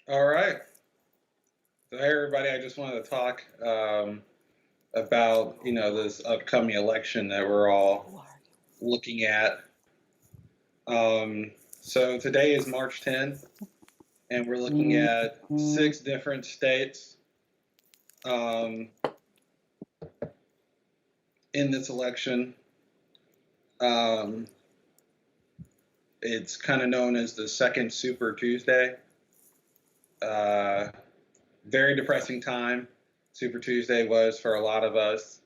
All right. So, hey, everybody, I just wanted to talk about, this upcoming election that we're all looking at. So, today is March 10th, and we're looking at six different states um, in this election. Um, it's kind of known as the second Super Tuesday. Uh, Very depressing time. Super Tuesday was for a lot of us,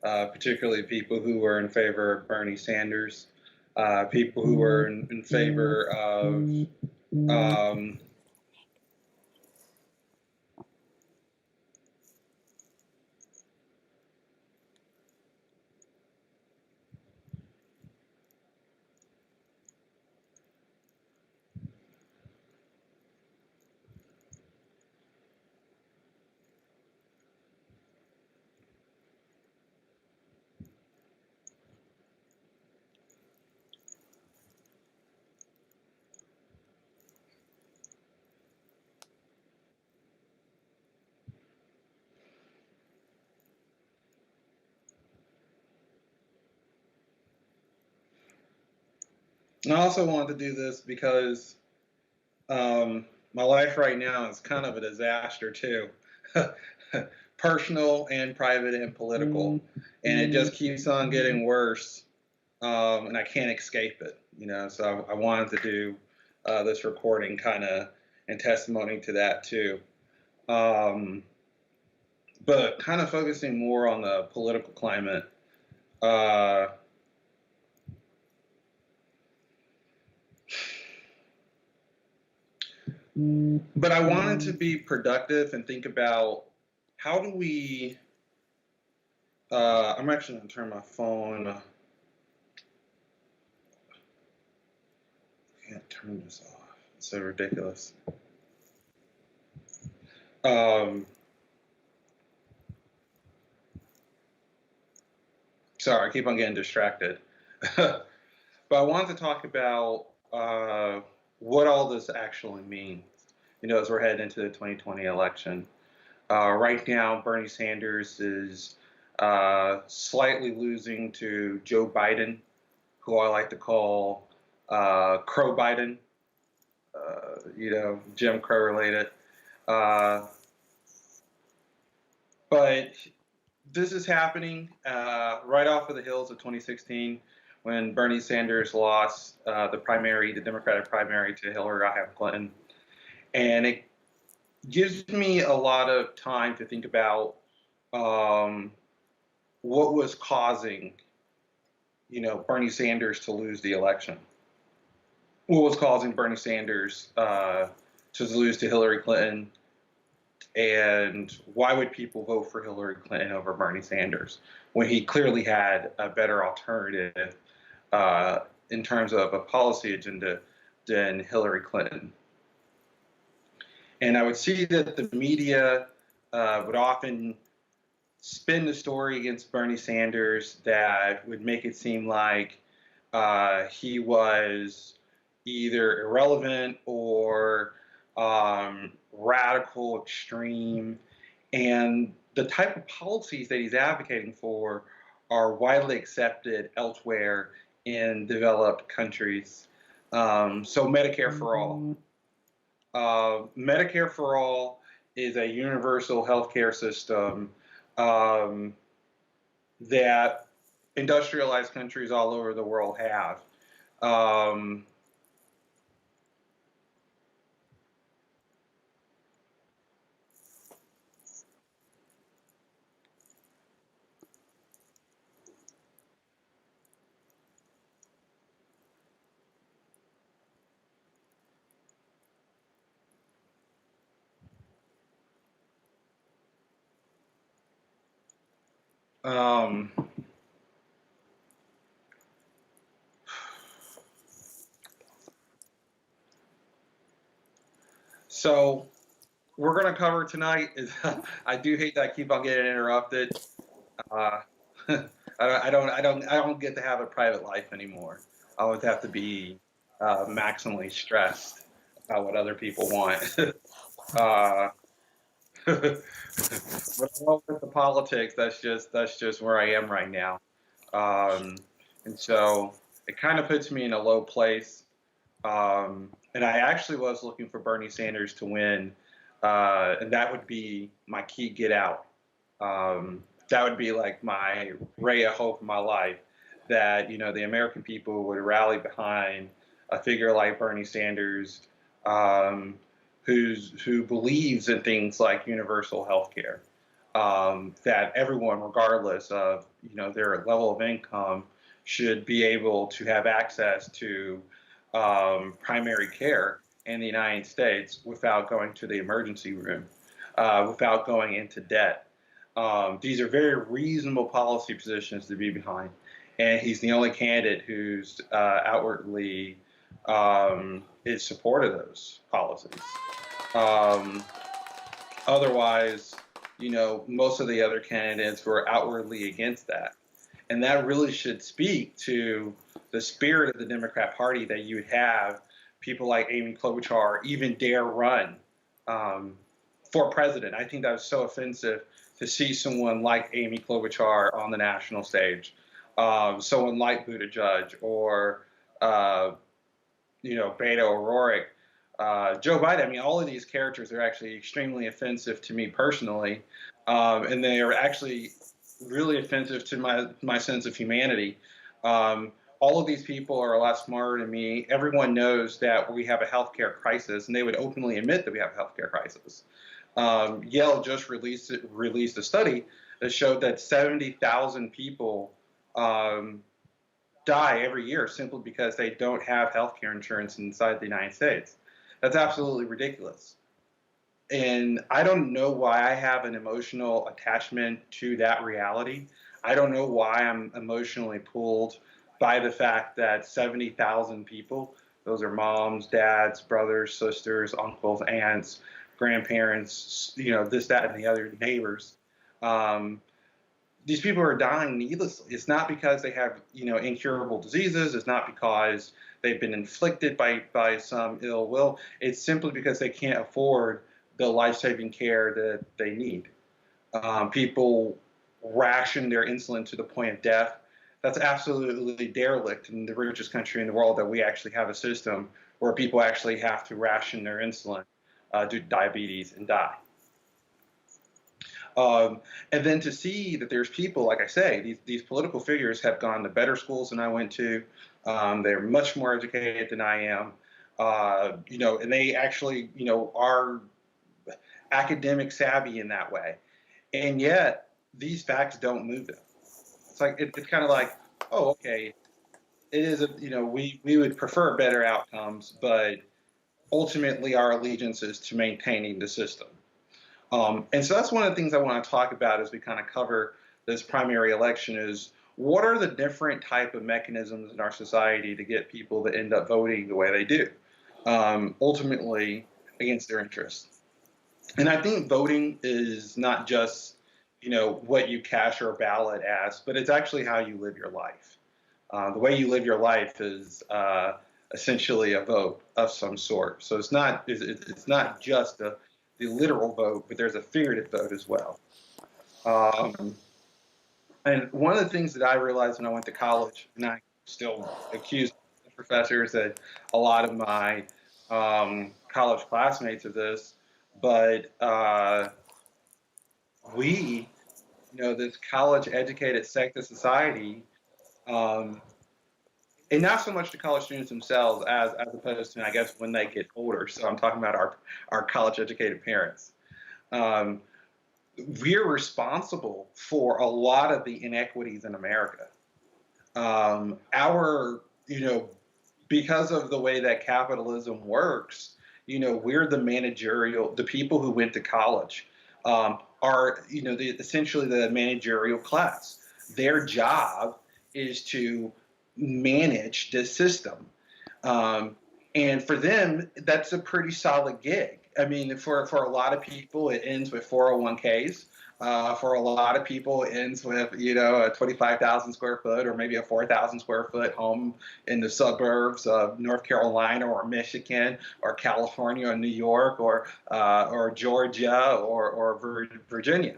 particularly people who were in favor of Bernie Sanders, people who were in favor of um, I also wanted to do this because my life right now is kind of a disaster too. Personal and private and political, and it just keeps on getting worse, and I can't escape it. So I wanted to do this recording kind of in testimony to that too, um, but kind of focusing more on the political climate. Uh, but I wanted to be productive and think about how do we. I'm actually going to turn my phone. I can't turn this off. It's so ridiculous. Um, Sorry, I keep on getting distracted. But I wanted to talk about what all this actually means, as we're heading into the 2020 election. Right now, Bernie Sanders is slightly losing to Joe Biden, who I like to call Crow Biden, Jim Crow related. Uh, but this is happening right off of the hills of 2016 when Bernie Sanders lost the Democratic primary to Hillary Clinton. And it gives me a lot of time to think about um, what was causing, Bernie Sanders to lose the election. What was causing Bernie Sanders to lose to Hillary Clinton, and why would people vote for Hillary Clinton over Bernie Sanders when he clearly had a better alternative uh, in terms of a policy agenda than Hillary Clinton? And I would see that the media would often spin the story against Bernie Sanders that would make it seem like he was either irrelevant or radical, extreme, and the type of policies that he's advocating for are widely accepted elsewhere in developed countries. So Medicare for all. Medicare for all is a universal healthcare system um, that industrialized countries all over the world have. Um, um, so we're going to cover tonight is I do hate that I keep on getting interrupted. Uh, I don't get to have a private life anymore. I always have to be maximally stressed about what other people want. Uh, but along with the politics, that's just where I am right now. Um, and so it kind of puts me in a low place. And I actually was looking for Bernie Sanders to win, and that would be my key get out. That would be like my ray of hope in my life, that the American people would rally behind a figure like Bernie Sanders, um, who believes in things like universal health care, that everyone, regardless of their level of income, should be able to have access to primary care in the United States without going to the emergency room, without going into debt. These are very reasonable policy positions to be behind, and he's the only candidate who's outwardly is support of those policies. Um, Otherwise, most of the other candidates were outwardly against that. And that really should speak to the spirit of the Democrat Party, that you would have people like Amy Klobuchar even dare run um, for president. I think that was so offensive to see someone like Amy Klobuchar on the national stage, someone like Buttigieg or uh, Beto O'Rourke, Joe Biden. I mean, all of these characters are actually extremely offensive to me personally, and they are actually really offensive to my sense of humanity. All of these people are a lot smarter than me. Everyone knows that we have a healthcare crisis, and they would openly admit that we have a healthcare crisis. Yale just released a study that showed that 70,000 people um, die every year simply because they don't have health care insurance inside the United States. That's absolutely ridiculous. And I don't know why I have an emotional attachment to that reality. I don't know why I'm emotionally pulled by the fact that 70,000 people, those are moms, dads, brothers, sisters, uncles, aunts, grandparents, this, that, and the other, neighbors, um, these people are dying needlessly. It's not because they have incurable diseases. It's not because they've been inflicted by some ill will. It's simply because they can't afford the life-saving care that they need. People ration their insulin to the point of death. That's absolutely derelict in the richest country in the world, that we actually have a system where people actually have to ration their insulin due to diabetes and die. Um, and then to see that there's people, like I say, these political figures have gone to better schools than I went to. They're much more educated than I am. And they actually, are academic savvy in that way. And yet, these facts don't move them. It's kind of like, oh, okay, it is we would prefer better outcomes, but ultimately our allegiance is to maintaining the system. And so that's one of the things I want to talk about as we kind of cover this primary election is, what are the different type of mechanisms in our society to get people to end up voting the way they do, ultimately against their interests. And I think voting is not just what you cast your ballot as, but it's actually how you live your life. The way you live your life is essentially a vote of some sort. So it's not just the literal vote, but there's a figurative vote as well. Um, and one of the things that I realized when I went to college, and I still accuse professors that a lot of my college classmates of this, but we, this college educated sect of society, um, and not so much the college students themselves as opposed to, I guess, when they get older. So I'm talking about our college educated parents. Um, we're responsible for a lot of the inequities in America. Our, because of the way that capitalism works, we're the people who went to college are, essentially the managerial class. Their job is to manage the system. Um, and for them, that's a pretty solid gig. I mean, for a lot of people, it ends with 401ks. for a lot of people ends with, a 25,000 square foot or maybe a 4,000 square foot home in the suburbs of North Carolina or Michigan or California or New York or Georgia or Virginia.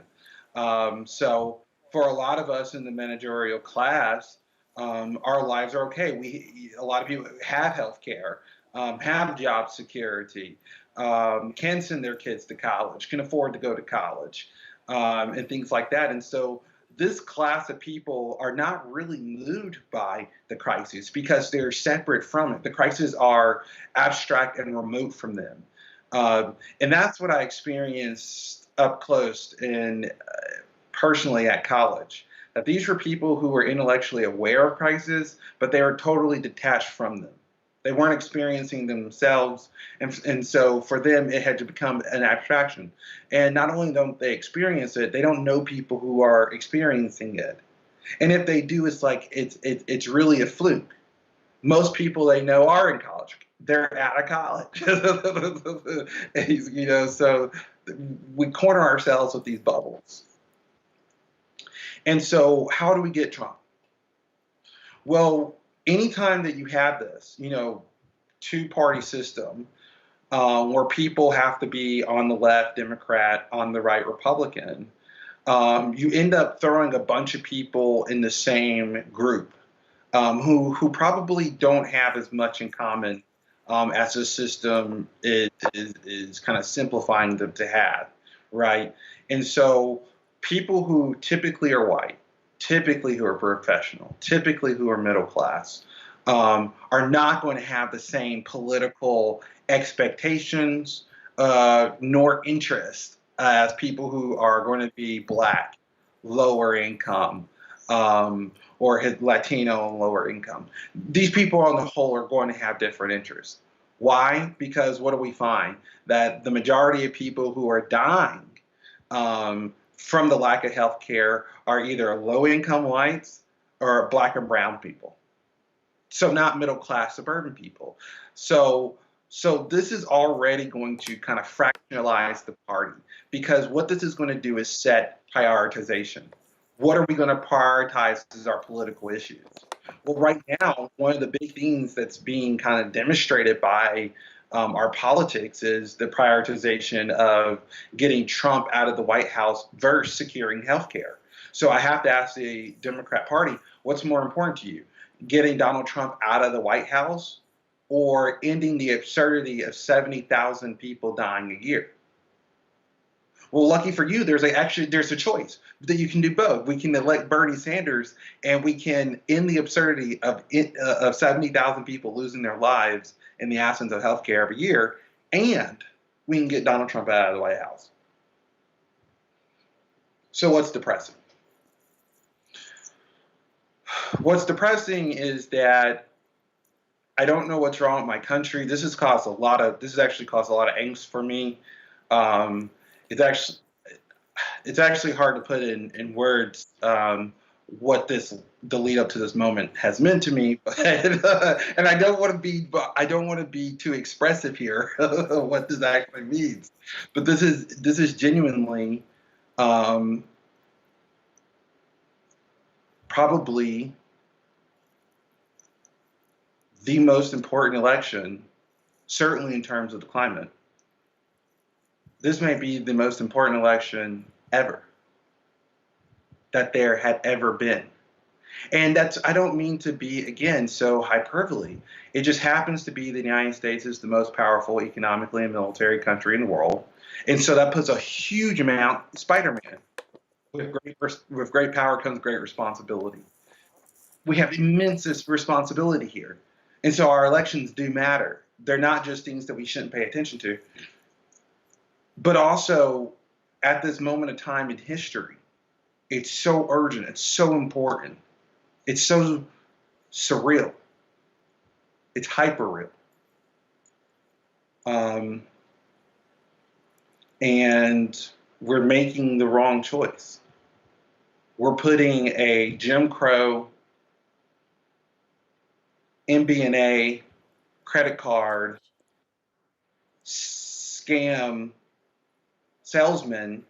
So for a lot of us in the managerial class, our lives are okay. A lot of people have health care, have job security, can send their kids to college, can afford to go to college, and things like that. And so this class of people are not really moved by the crisis because they're separate from it. The crises are abstract and remote from them. And that's what I experienced up close and personally at college. That these were people who were intellectually aware of crisis, but they were totally detached from them. They weren't experiencing themselves, and so for them, it had to become an abstraction. And not only don't they experience it, they don't know people who are experiencing it. And if they do, it's like it's really a fluke. Most people they know are in college. They're out of college. So we corner ourselves with these bubbles. And so, how do we get Trump? Well, anytime that you have this, two-party system where people have to be on the left Democrat, on the right Republican, you end up throwing a bunch of people in the same group who probably don't have as much in common as the system is kind of simplifying them to have, right? And so people who typically are white, typically who are professional, typically who are middle class, are not going to have the same political expectations nor interest as people who are going to be black, lower income, or Latino and lower income. These people on the whole are going to have different interests. Why? Because what do we find? That the majority of people who are dying from the lack of health care are either low income whites or black and brown people. So not middle class suburban people. So this is already going to kind of fractionalize the party because what this is going to do is set prioritization. What are we going to prioritize as our political issues? Well, right now, one of the big things that's being kind of demonstrated by our politics is the prioritization of getting Trump out of the White House versus securing health care. So I have to ask the Democrat Party, what's more important to you? Getting Donald Trump out of the White House or ending the absurdity of 70,000 people dying a year? Well, lucky for you, there's a choice that you can do both. We can elect Bernie Sanders, and we can end the absurdity of 70,000 people losing their lives in the absence of health care every year, and we can get Donald Trump out of the White House. So what's depressing? What's depressing is that I don't know what's wrong with my country. This has actually caused a lot of angst for me. It's actually hard to put in words what the lead up to this moment has meant to me, and I don't want to be too expressive here what this actually means. But this is genuinely probably the most important election, certainly in terms of the climate. This may be the most important election ever that there had ever been. And I don't mean to be, again, so hyperbole. It just happens to be the United States is the most powerful economically and military country in the world. And so that puts a huge amount, Spider-Man, with great power comes great responsibility. We have immense responsibility here. And so our elections do matter. They're not just things that we shouldn't pay attention to. But also, at this moment of time in history, it's so urgent. It's so important. It's so surreal. It's hyper real. And we're making the wrong choice. We're putting a Jim Crow MBNA credit card scam salesman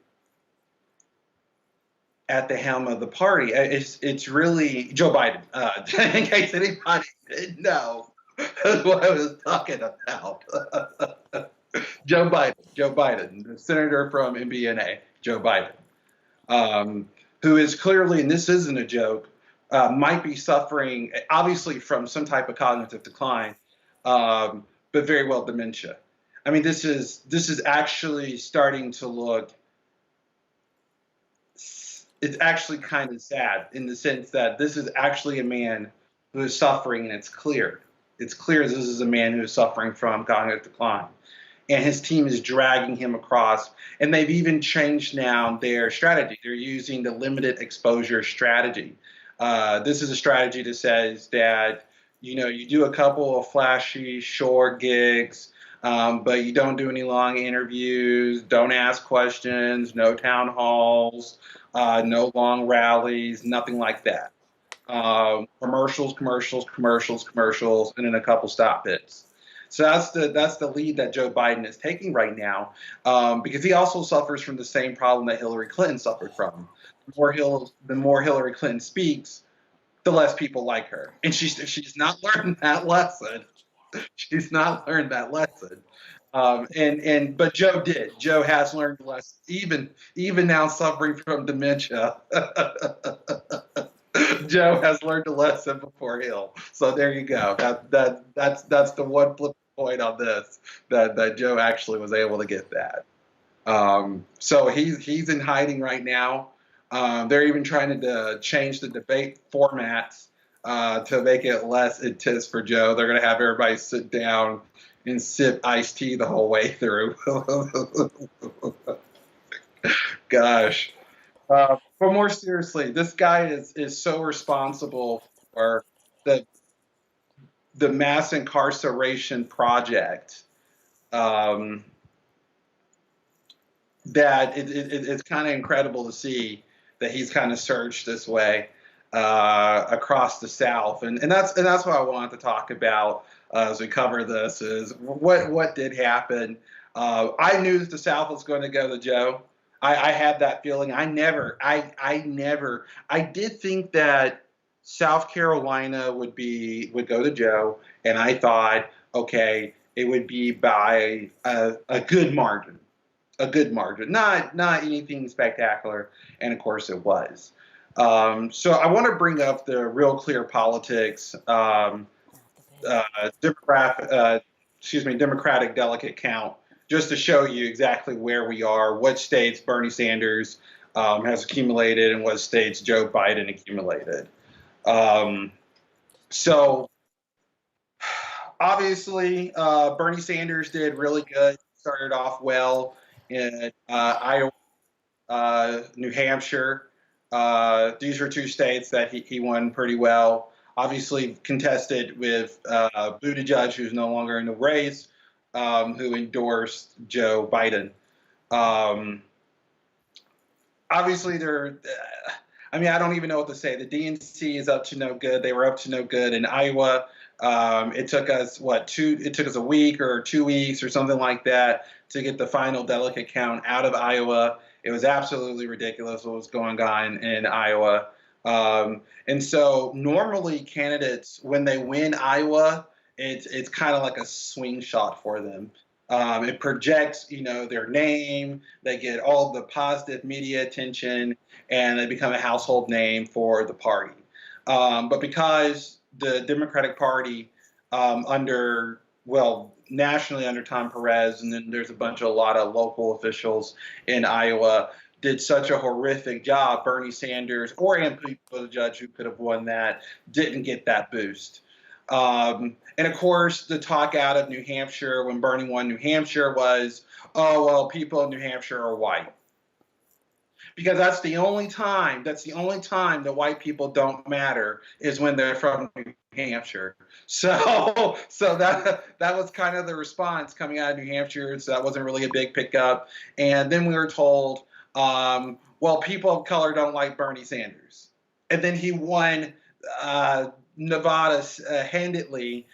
at the helm of the party. It's really Joe Biden. In case anybody didn't know what I was talking about. Joe Biden, the senator from Indiana, Joe Biden, who is clearly, and this isn't a joke, might be suffering obviously from some type of cognitive decline, but very well dementia. I mean, this is actually starting to look. It's actually kind of sad in the sense that this is actually a man who is suffering, and it's clear. It's clear this is a man who is suffering from cognitive decline. And his team is dragging him across. And they've even changed now their strategy. They're using the limited exposure strategy. This is a strategy that says that, you do a couple of flashy, short gigs, but you don't do any long interviews, don't ask questions, no town halls, no long rallies, nothing like that. Commercials, commercials, commercials, commercials, and then a couple stop hits. So that's the lead that Joe Biden is taking right now, because he also suffers from the same problem that Hillary Clinton suffered from. The more Hillary Clinton speaks, the less people like her, and she's not learned that lesson. She's not learned that lesson. But Joe did. Joe has learned the lesson, even now suffering from dementia. Joe has learned a lesson before Hill. So there you go. That's the one flip point on this, that Joe actually was able to get that. So he's in hiding right now. They're even trying to change the debate formats to make it less intense for Joe. They're going to have everybody sit down and sip iced tea the whole way through. Gosh. But more seriously, this guy is so responsible for the mass incarceration project, that it's kind of incredible to see that he's kind of surged this way across the South, and that's what I wanted to talk about as we cover this, is what did happen. I knew that the South was going to go to Joe. I had that feeling. I did think that South Carolina would go to Joe, and I thought, okay, it would be by a good margin, not anything spectacular, and of course it was. So I want to bring up the Real Clear Politics Democratic delegate count, just to show you exactly where we are, what states Bernie Sanders has accumulated and what states Joe Biden accumulated. So obviously, Bernie Sanders did really good, started off well in Iowa, New Hampshire. These were two states that he won pretty well. Obviously contested with Buttigieg, who's no longer in the race, who endorsed Joe Biden. Obviously, I don't even know what to say. The DNC is up to no good. They were up to no good in Iowa. It took us a week or 2 weeks or something like that to get the final delegate count out of Iowa. It was absolutely ridiculous what was going on in Iowa. And so normally candidates, when they win Iowa, it's kind of like a swing shot for them. It projects, their name. They get all the positive media attention, and they become a household name for the party. But because the Democratic Party, nationally under Tom Perez, and then there's a lot of local officials in Iowa, did such a horrific job, Bernie Sanders or Pete Buttigieg, who could have won that, didn't get that boost. And of course, the talk out of New Hampshire when Bernie won New Hampshire was, oh, well, people in New Hampshire are white. Because that's the only time that white people don't matter, is when they're from New Hampshire. So that was kind of the response coming out of New Hampshire. So that wasn't really a big pickup. And then we were told, well, people of color don't like Bernie Sanders. And then he won Nevada handedly,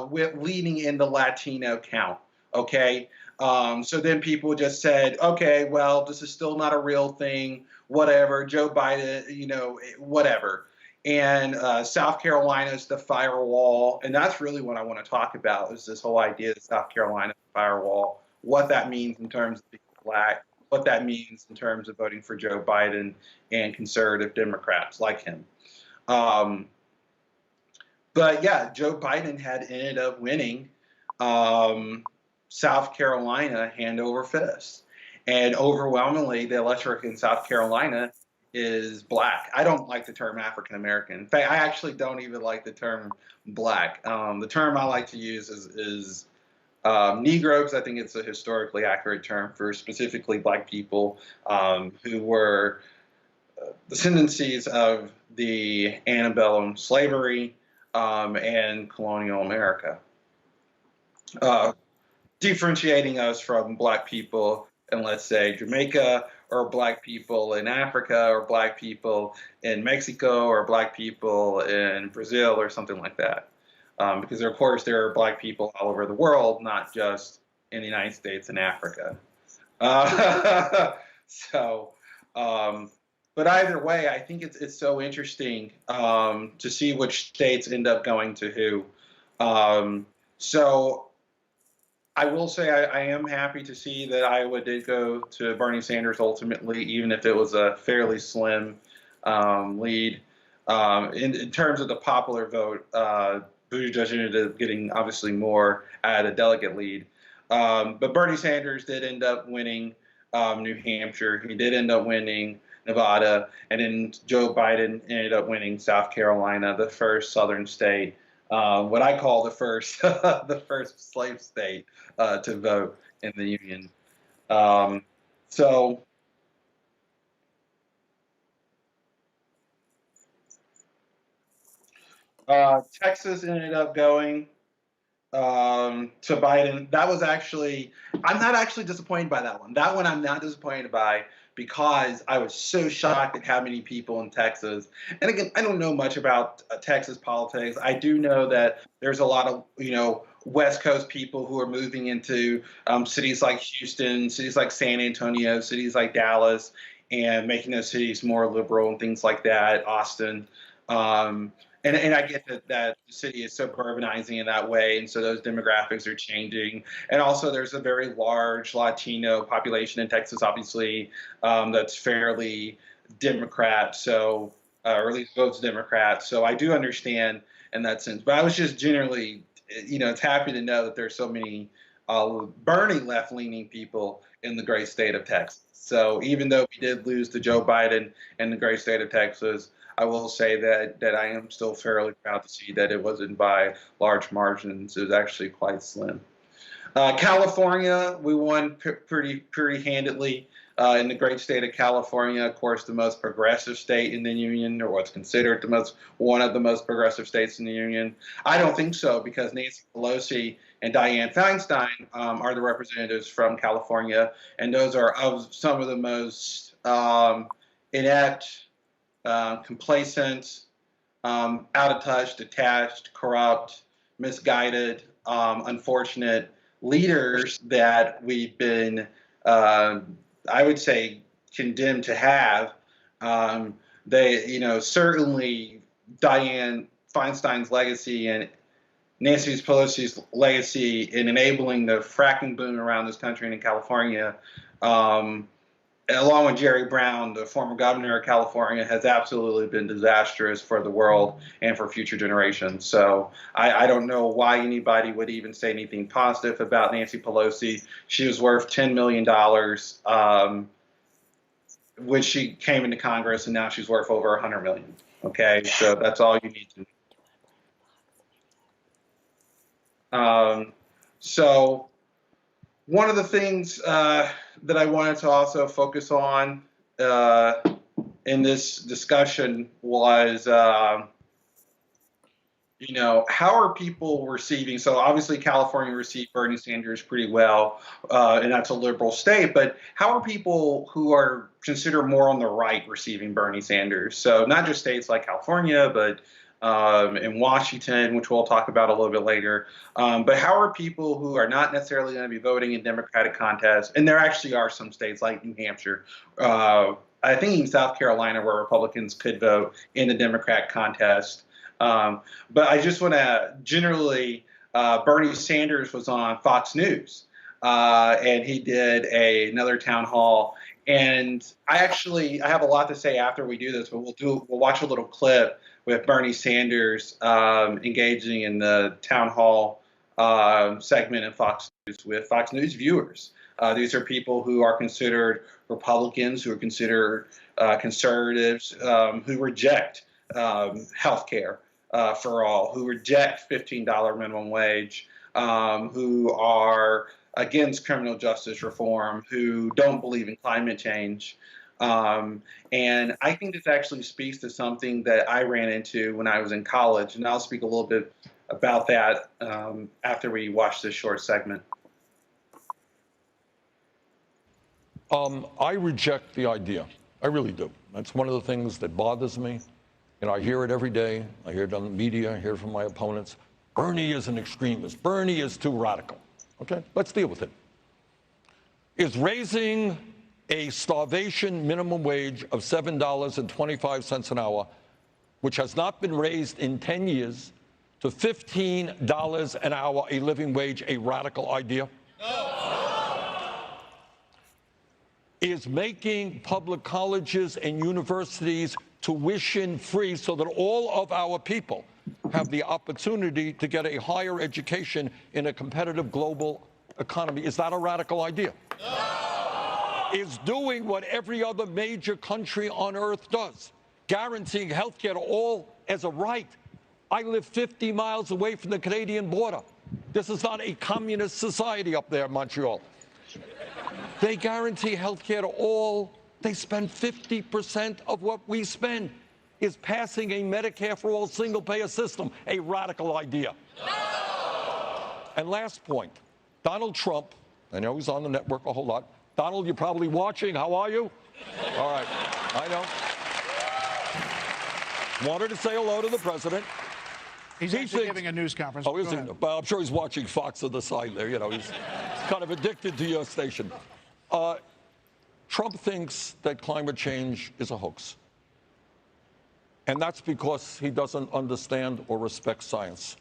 with leading in the Latino count. Okay. So then people just said, okay, well, this is still not a real thing. Whatever. Joe Biden, whatever. And South Carolina's the firewall. And that's really what I want to talk about is this whole idea of South Carolina firewall, what that means in terms of being black, what that means in terms of voting for Joe Biden and conservative Democrats like him. Um, but yeah, Joe Biden had ended up winning um, South Carolina hand over fist. And overwhelmingly, the electorate in South Carolina is black. I don't like the term African American. In fact, I actually don't even like the term black. The term I like to use is Negro, because I think it's a historically accurate term for specifically black people who were descendancies of the antebellum slavery and colonial America, uh, differentiating us from black people in, let's say, Jamaica, or black people in Africa, or black people in Mexico, or black people in Brazil, or something like that. Because, of course, there are black people all over the world, not just in the United States and Africa. So, um, but either way, I think it's so interesting to see which states end up going to who. So I will say I am happy to see that Iowa did go to Bernie Sanders ultimately, even if it was a fairly slim lead. In terms of the popular vote, Buttigieg ended up getting obviously more at a delegate lead. But Bernie Sanders did end up winning New Hampshire. He did end up winning Nevada, and then Joe Biden ended up winning South Carolina, the first Southern state, what I call the first the first slave state to vote in the Union. Um, so Texas ended up going to Biden. That was actually, I'm not actually disappointed by that one. That one I'm not disappointed by because I was so shocked at how many people in Texas. And again, I don't know much about Texas politics. I do know that there's a lot of, West Coast people who are moving into cities like Houston, cities like San Antonio, cities like Dallas, and making those cities more liberal and things like that, Austin. Um, and I get that the city is suburbanizing in that way, and so those demographics are changing. And also, there's a very large Latino population in Texas, obviously, that's fairly Democrat, so or at least votes Democrat. So I do understand in that sense. But I was just generally, it's happy to know that there's so many Bernie left-leaning people in the great state of Texas. So even though we did lose to Joe Biden in the great state of Texas, I will say that I am still fairly proud to see that it wasn't by large margins. It was actually quite slim. California, we won pretty handedly in the great state of California. Of course, the most progressive state in the union, or what's considered one of the most progressive states in the union. I don't think so because Nancy Pelosi and Dianne Feinstein are the representatives from California, and those are of some of the most inept, complacent, out of touch, detached, corrupt, misguided, unfortunate leaders that we've been, I would say, condemned to have. Certainly Dianne Feinstein's legacy and Nancy Pelosi's legacy in enabling the fracking boom around this country and in California, along with Jerry Brown, the former governor of California, has absolutely been disastrous for the world and for future generations. So I don't know why anybody would even say anything positive about Nancy Pelosi. She was worth $10 million when she came into Congress, and now she's worth over $100 million. Okay, so that's all you need to know. So one of the things that I wanted to also focus on in this discussion was, how are people receiving? So obviously California received Bernie Sanders pretty well, and that's a liberal state. But how are people who are considered more on the right receiving Bernie Sanders? So not just states like California, but in Washington, which we'll talk about a little bit later. But how are people who are not necessarily going to be voting in Democratic contests, and there actually are some states like New Hampshire, I think even South Carolina, where Republicans could vote in the Democrat contest. But I just want to generally, Bernie Sanders was on Fox News, and he did another town hall. And I have a lot to say after we do this, but we'll watch a little clip with Bernie Sanders engaging in the town hall segment in Fox News with Fox News viewers. These are people who are considered Republicans, who are considered conservatives, who reject health care for all, who reject $15 minimum wage, who are against criminal justice reform, who don't believe in climate change. And I think this actually speaks to something that I ran into when I was in college, and I'll speak a little bit about that after we watch this short segment. I reject the idea. I really do. That's one of the things that bothers me. And I hear it every day. I hear it on the media. I hear it from my opponents. Bernie is an extremist. Bernie is too radical. Okay, let's deal with it. Is raising a starvation minimum wage of $7.25 an hour, which has not been raised in 10 years, to $15 an hour, a living wage, a radical idea? No. Is making public colleges and universities tuition-free so that all of our people have the opportunity to get a higher education in a competitive global economy, is that a radical idea? No. Is doing what every other major country on earth does, guaranteeing health care to all as a right. I live 50 miles away from the Canadian border. This is not a communist society up there in Montreal. They guarantee health care to all. They spend 50% of what we spend. Is passing a Medicare for all single-payer system a radical idea? No! And last point, Donald Trump, I know he's on the network a whole lot. Donald, you're probably watching. How are you? All right, I know. Wanted to say hello to the president. He's actually giving a news conference. Oh, is he? Well, I'm sure he's watching Fox on the side there. You know, he's kind of addicted to your station. Trump thinks that climate change is a hoax. And that's because he doesn't understand or respect science.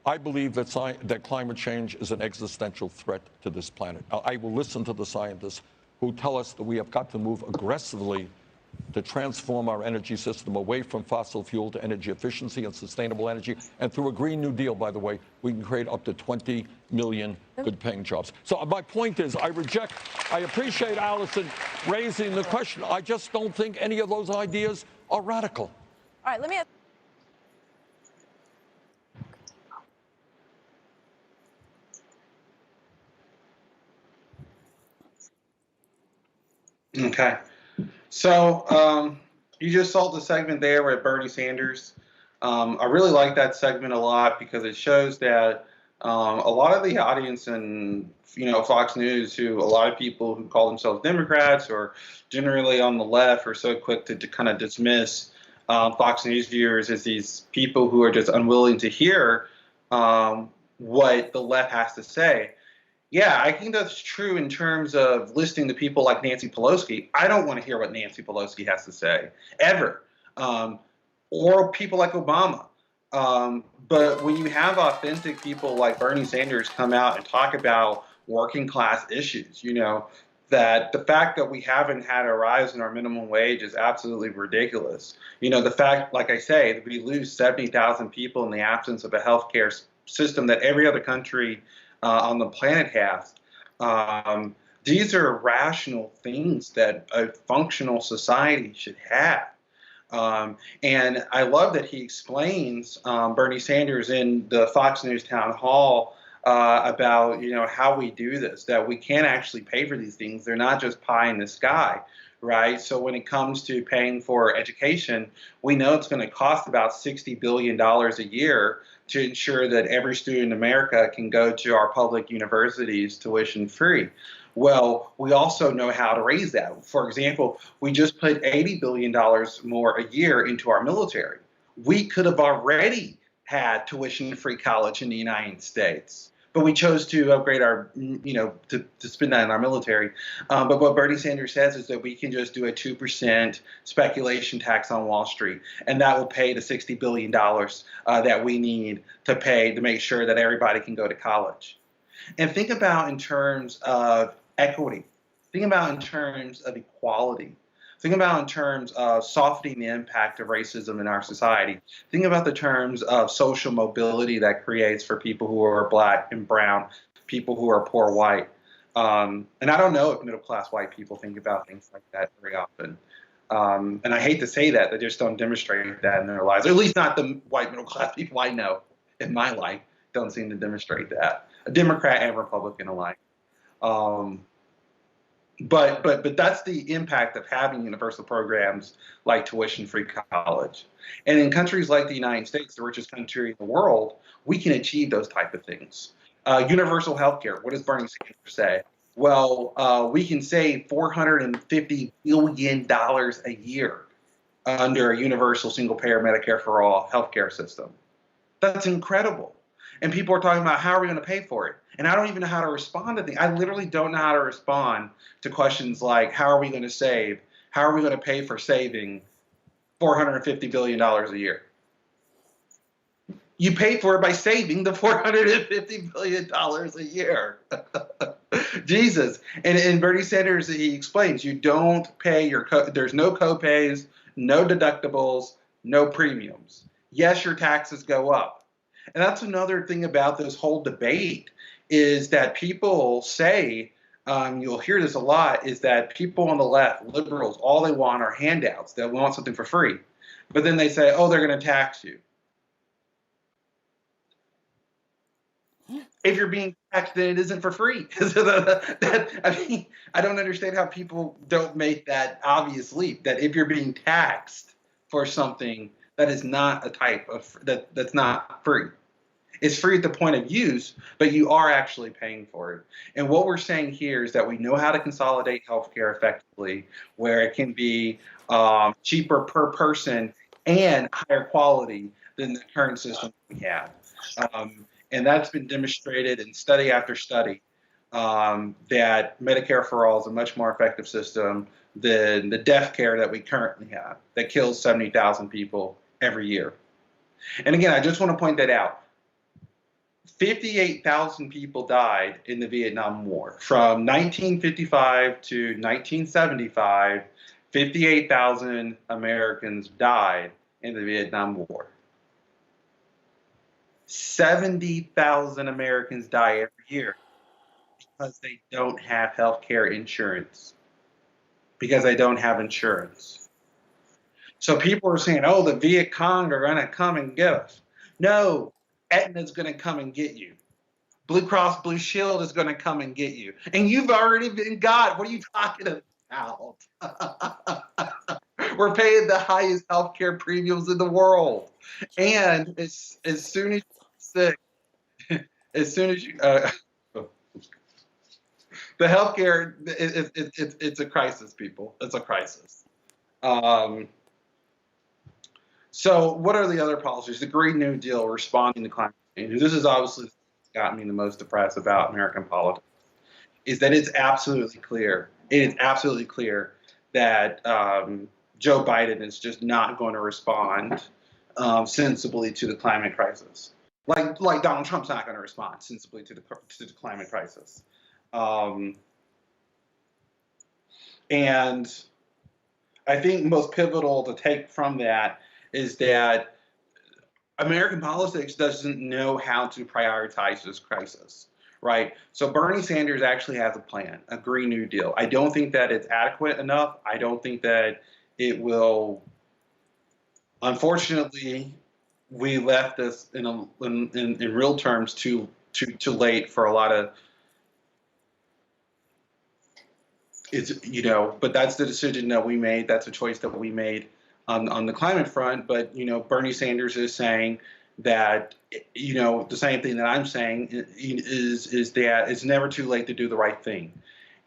I believe that climate change is an existential threat to this planet. I will listen to the scientists who tell us that we have got to move aggressively to transform our energy system away from fossil fuel to energy efficiency and sustainable energy. And through a Green New Deal, by the way, we can create up to 20 million good-paying jobs. So my point is, I appreciate Allison raising the question. I just don't think any of those ideas are radical. All right, let me ask. Okay. So you just saw the segment there with Bernie Sanders. I really like that segment a lot because it shows that a lot of the audience and Fox News, who a lot of people who call themselves Democrats or generally on the left are so quick to kind of dismiss Fox News viewers as these people who are just unwilling to hear what the left has to say. Yeah, I think that's true in terms of listening to people like Nancy Pelosi. I don't want to hear what Nancy Pelosi has to say, ever. Or people like Obama. But when you have authentic people like Bernie Sanders come out and talk about working class issues, that the fact that we haven't had a rise in our minimum wage is absolutely ridiculous. The fact, like I say, that we lose 70,000 people in the absence of a healthcare system that every other country on the planet has. These are rational things that a functional society should have. And I love that he explains, Bernie Sanders in the Fox News town hall, about how we do this, that we can actually pay for these things. They're not just pie in the sky, right? So when it comes to paying for education, we know it's going to cost about $60 billion a year to ensure that every student in America can go to our public universities tuition free. Well, we also know how to raise that. For example, we just put $80 billion more a year into our military. we could have already had tuition-free college in the United States. But we chose to upgrade our, to spend that in our military. But what Bernie Sanders says is that we can just do a 2% speculation tax on Wall Street, and that will pay the $60 billion that we need to pay to make sure that everybody can go to college. And think about in terms of equity. Think about in terms of equality. Think about in terms of softening the impact of racism in our society. Think about the terms of social mobility that creates for people who are black and brown, people who are poor white. And I don't know if middle-class white people think about things like that very often. And I hate to say that, they just don't demonstrate that in their lives. Or at least not the white middle-class people I know in my life don't seem to demonstrate that. A Democrat and Republican alike. But that's the impact of having universal programs like tuition-free college. And in countries like the United States, the richest country in the world, we can achieve those type of things. Universal health care, what does Bernie Sanders say? Well, we can save $450 billion a year under a universal single-payer Medicare for all healthcare system. That's incredible. And people are talking about how are we going to pay for it? And I don't even know how to respond to things. I literally don't know how to respond to questions like, how are we going to save? How are we going to pay for saving $450 billion a year? You pay for it by saving the $450 billion a year. Jesus. And Bernie Sanders, he explains, you don't pay there's no copays, no deductibles, no premiums. Yes, your taxes go up. And that's another thing about this whole debate is that people say, you'll hear this a lot, is that people on the left, liberals, all they want are handouts. They want something for free. But then they say, oh, they're going to tax you. If you're being taxed, then it isn't for free. I don't understand how people don't make that obvious leap, that if you're being taxed for something that is not a type of, that's not free. It's free at the point of use, but you are actually paying for it. And what we're saying here is that we know how to consolidate healthcare effectively, where it can be cheaper per person and higher quality than the current system we have. And that's been demonstrated in study after study that Medicare for All is a much more effective system than the death care that we currently have that kills 70,000 people every year. And again, I just want to point that out. 58,000 people died in the Vietnam War. From 1955 to 1975, 58,000 Americans died in the Vietnam War. 70,000 Americans die every year because they don't have health care insurance. Because they don't have insurance. So people are saying, oh, the Viet Cong are going to come and get us. No. Aetna's going to come and get you. Blue Cross Blue Shield is going to come and get you. And you've already been got. What are you talking about? We're paying the highest healthcare premiums in the world. And as soon as you're sick, as soon as you, the healthcare, it's a crisis, people. It's a crisis. So what are the other policies? The Green New Deal, responding to climate change. This is obviously got me the most depressed about American politics, is that it's absolutely clear. It is absolutely clear that Joe Biden is just not going to respond sensibly to the climate crisis. Like Donald Trump's not going to respond sensibly to the climate crisis. And I think most pivotal to take from that is that American politics doesn't know how to prioritize this crisis, right? So Bernie Sanders actually has a plan, a Green New Deal. I don't think that it's adequate enough. I don't think that it will. Unfortunately, we left this in real terms too late for a lot of. But that's the decision that we made. That's a choice that we made on the climate front. But, Bernie Sanders is saying that, the same thing that I'm saying is that it's never too late to do the right thing.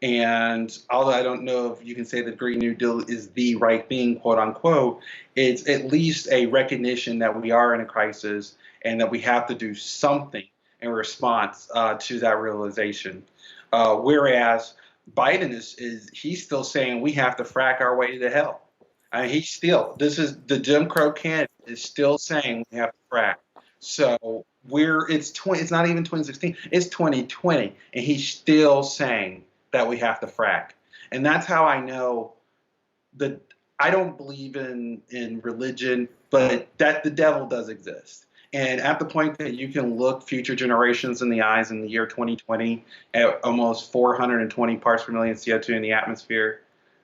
And although I don't know if you can say the Green New Deal is the right thing, quote unquote, it's at least a recognition that we are in a crisis and that we have to do something in response to that realization. Whereas Biden is he's still saying we have to frack our way to hell. He's still, this is the Jim Crow candidate is still saying we have to frack. So it's not even 2016, it's 2020, and he's still saying that we have to frack. And that's how I know that I don't believe in religion, but that the devil does exist. And at the point that you can look future generations in the eyes in the year 2020 at almost 420 parts per million CO2 in the atmosphere,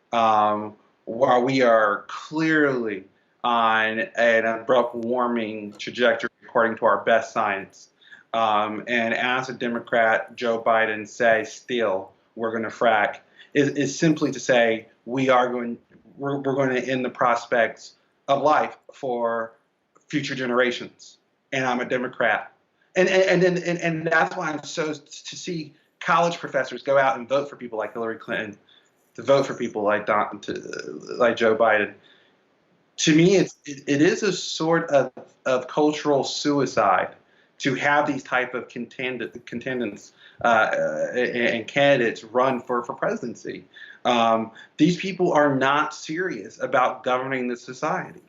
while we are clearly on an abrupt warming trajectory according to our best science, and as a Democrat, Joe Biden says still we're going to frack, is simply to say we're going to end the prospects of life for future generations. And I'm a Democrat, and that's why I'm so to see college professors go out and vote for people like Hillary Clinton, to vote for people like like Joe Biden. To me, it is a sort of cultural suicide to have these type of contendants and candidates run for presidency. These people are not serious about governing the society.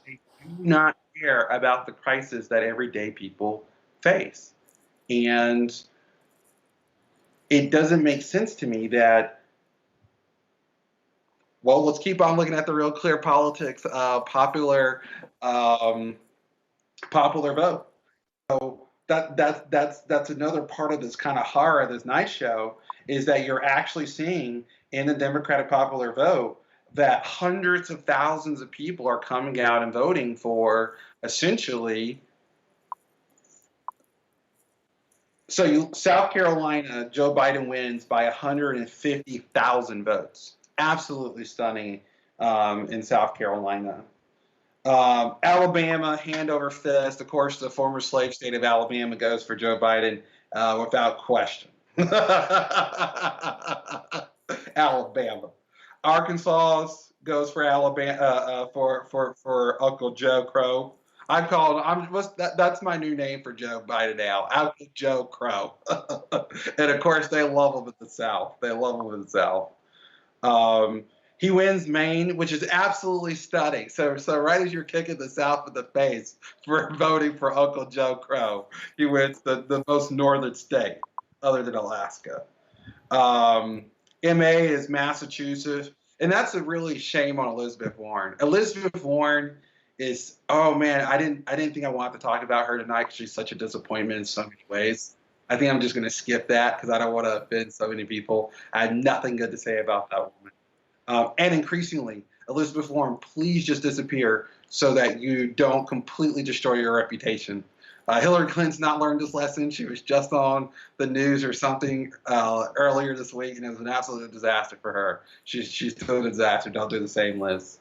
They do not care about the crisis that everyday people face. And it doesn't make sense to me that, well, let's keep on looking at the real clear politics, popular vote. So that's another part of this kind of horror of this night show, is that you're actually seeing in the Democratic popular vote that hundreds of thousands of people are coming out and voting for essentially. So South Carolina, Joe Biden wins by 150,000 votes. Absolutely stunning in South Carolina. Alabama, hand over fist. Of course, the former slave state of Alabama goes for Joe Biden without question. Alabama. Arkansas goes for Alabama for Uncle Joe Crow. I call him. That's my new name for Joe Biden now. Uncle Joe Crow. And of course, they love him at the South. They love him in the South. He wins Maine, which is absolutely stunning. So right as you're kicking the South in the face for voting for Uncle Joe Crow, he wins the most northern state, other than Alaska. MA is Massachusetts, and that's a really shame on Elizabeth Warren. Elizabeth Warren is, oh man, I didn't think I wanted to talk about her tonight because she's such a disappointment in so many ways. I think I'm just going to skip that because I don't want to offend so many people. I have nothing good to say about that woman. And increasingly, Elizabeth Warren, please just disappear so that you don't completely destroy your reputation. Hillary Clinton's not learned this lesson. She was just on the news or something earlier this week, and it was an absolute disaster for her. She's still a disaster. Don't do the same, Liz.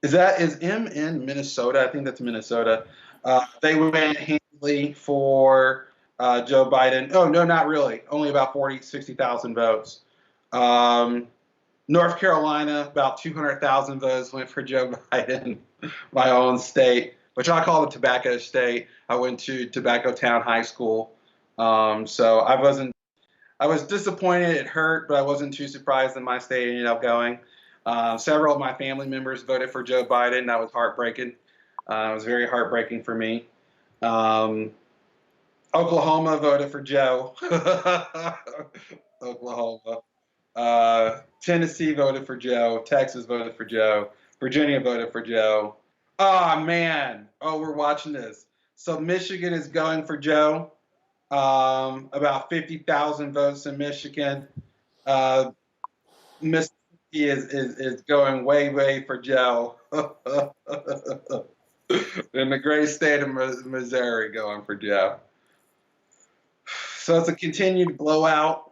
Is M in Minnesota? I think that's Minnesota. They went handily for Joe Biden. Oh, no, not really. Only about 60,000 votes. North Carolina, about 200,000 votes went for Joe Biden, my own state, which I call the tobacco state. I went to Tobacco Town High School. So I was disappointed. It hurt, but I wasn't too surprised that my state ended up going. Several of my family members voted for Joe Biden. That was heartbreaking. It was very heartbreaking for me. Oklahoma voted for Joe. Oklahoma. Tennessee voted for Joe. Texas voted for Joe. Virginia voted for Joe. Oh, man. Oh, we're watching this. So Michigan is going for Joe. About 50,000 votes in Michigan. Mississippi is going way for Joe. In the great state of Missouri going for Joe. So it's a continued blowout.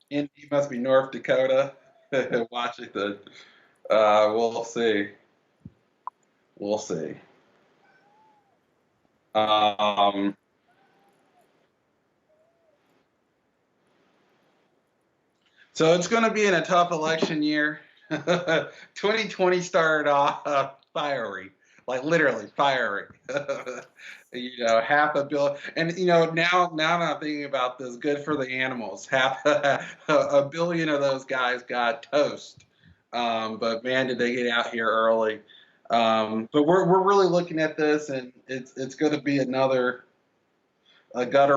Indy must be North Dakota. Washington. We'll see. We'll see. Um, so it's going to be in a tough election year. 2020 started off fiery, like literally fiery. Half a billion, and now that I'm thinking about this, good for the animals. Half a billion of those guys got toast. But man, did they get out here early. But we're really looking at this, and it's going to be a gutter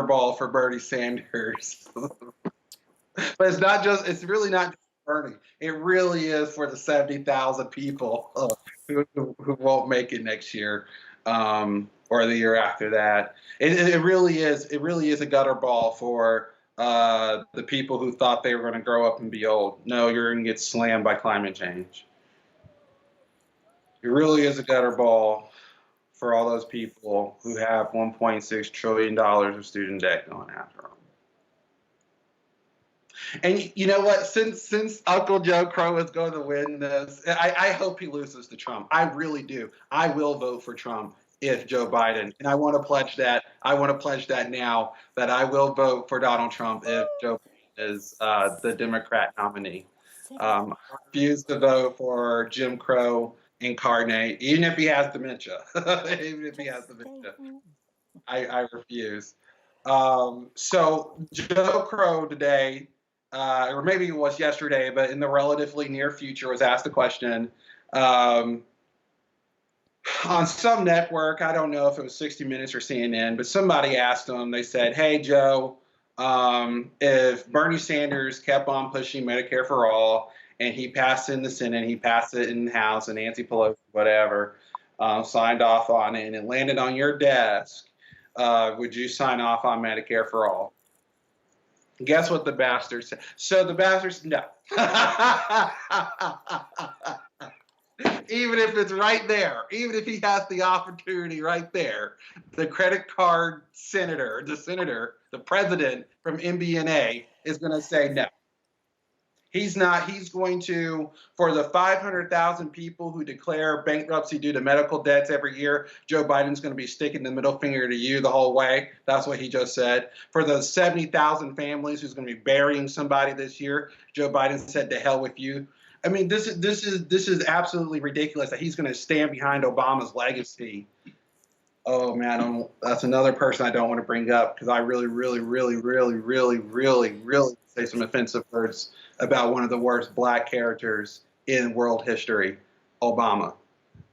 ball for Bernie Sanders. But it's really not just Bernie. It really is for the 70,000 people who won't make it next year, or the year after that. It really is. It really is a gutter ball for the people who thought they were going to grow up and be old. No, you're going to get slammed by climate change. It really is a gutter ball for all those people who have $1.6 trillion of student debt going after them. And you know what? Since Uncle Joe Crow is going to win this, I hope he loses to Trump. I really do. I will vote for Trump if Joe Biden, and I want to pledge that. I want to pledge that now that I will vote for Donald Trump if Joe Biden is the Democrat nominee. I refuse to vote for Jim Crow incarnate, even if he has dementia. Even if he has dementia, I refuse. So Joe Crow today, or maybe it was yesterday, but in the relatively near future, was asked a question on some network. I don't know if it was 60 Minutes or CNN, but somebody asked him. They said, "Hey Joe, if Bernie Sanders kept on pushing Medicare for all, and he passed it in the Senate, he passed it in the House, and Nancy Pelosi, whatever, signed off on it, and it landed on your desk, would you sign off on Medicare for all?" Guess what the bastard said? So the bastard said, no. Even if it's right there, even if he has the opportunity right there, the credit card senator, the president from MBNA is going to say no. He's not. He's going to, for the 500,000 people who declare bankruptcy due to medical debts every year, Joe Biden's going to be sticking the middle finger to you the whole way. That's what he just said. For the 70,000 families who's going to be burying somebody this year, Joe Biden said, "To hell with you." I mean, this is absolutely ridiculous that he's going to stand behind Obama's legacy. Oh man, that's another person I don't want to bring up because I really say some offensive words about one of the worst black characters in world history, Obama.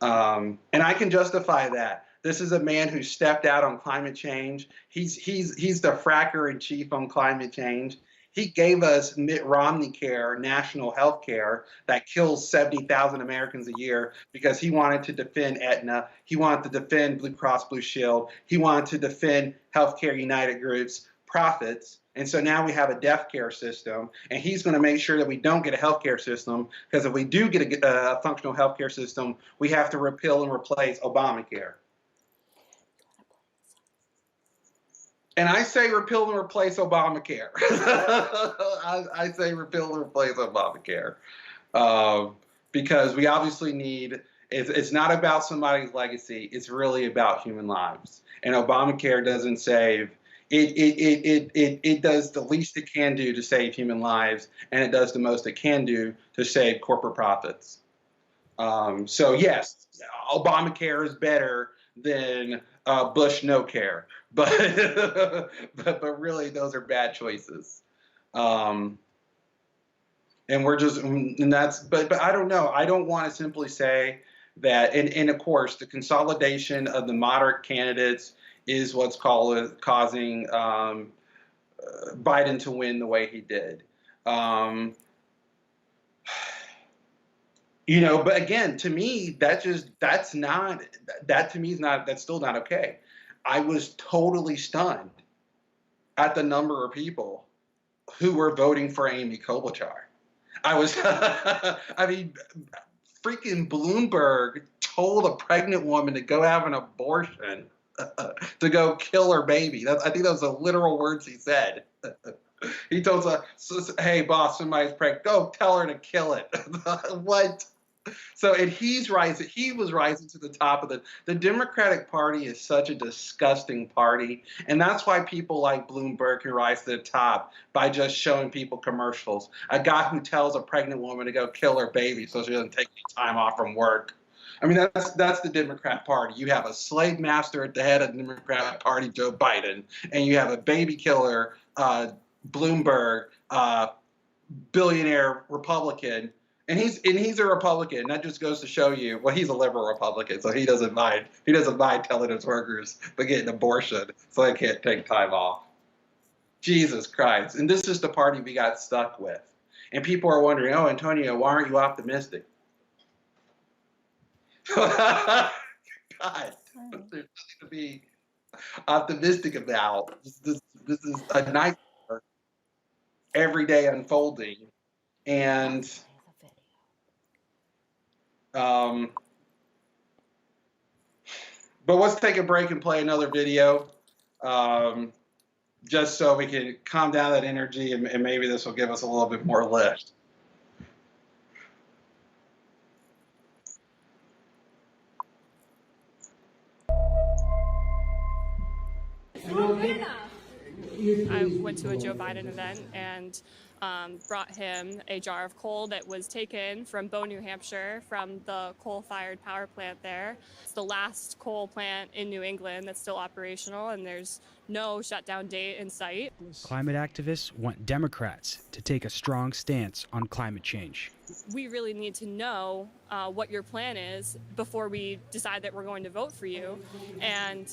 And I can justify that. This is a man who stepped out on climate change. He's the fracker in chief on climate change. He gave us Mitt Romney care, national health care, that kills 70,000 Americans a year because he wanted to defend Aetna. He wanted to defend Blue Cross Blue Shield. He wanted to defend Healthcare United Group's profits. And so now we have a death care system, and he's going to make sure that we don't get a healthcare system, because if we do get a functional healthcare system, we have to repeal and replace Obamacare. And I say repeal and replace Obamacare. I say repeal and replace Obamacare because we obviously need. It's not about somebody's legacy. It's really about human lives. And Obamacare doesn't save. It does the least it can do to save human lives, and it does the most it can do to save corporate profits. So yes, Obamacare is better than Bush no care, but really those are bad choices. And but I don't know. I don't want to simply say that, and of course the consolidation of the moderate candidates is what's causing Biden to win the way he did. But again, to me, that's still not okay. I was totally stunned at the number of people who were voting for Amy Klobuchar. I mean, freaking Bloomberg told a pregnant woman to go have an abortion, to go kill her baby. I think that was the literal words he said. He told her, "Hey, boss, somebody's pregnant. Go tell her to kill it." What? So, and he's rising. He was rising to the top of the Democratic Party is such a disgusting party, and that's why people like Bloomberg can rise to the top by just showing people commercials. A guy who tells a pregnant woman to go kill her baby so she doesn't take any time off from work. I mean, that's the Democrat Party. You have a slave master at the head of the Democrat Party, Joe Biden, and you have a baby killer, Bloomberg, billionaire Republican, and he's a Republican. That just goes to show you. Well, he's a liberal Republican, so he doesn't mind. He doesn't mind telling his workers to get an abortion so they can't take time off. Jesus Christ! And this is the party we got stuck with. And people are wondering, oh, Antonio, why aren't you optimistic? God, there's nothing to be optimistic about. This is a nightmare every day unfolding. And but let's take a break and play another video, just so we can calm down that energy, and maybe this will give us a little bit more lift. I went to a Joe Biden event and brought him a jar of coal that was taken from Bow, New Hampshire, from the coal-fired power plant there. It's the last coal plant in New England that's still operational, and there's no shutdown date in sight. Climate activists want Democrats to take a strong stance on climate change. We really need to know what your plan is before we decide that we're going to vote for you. And,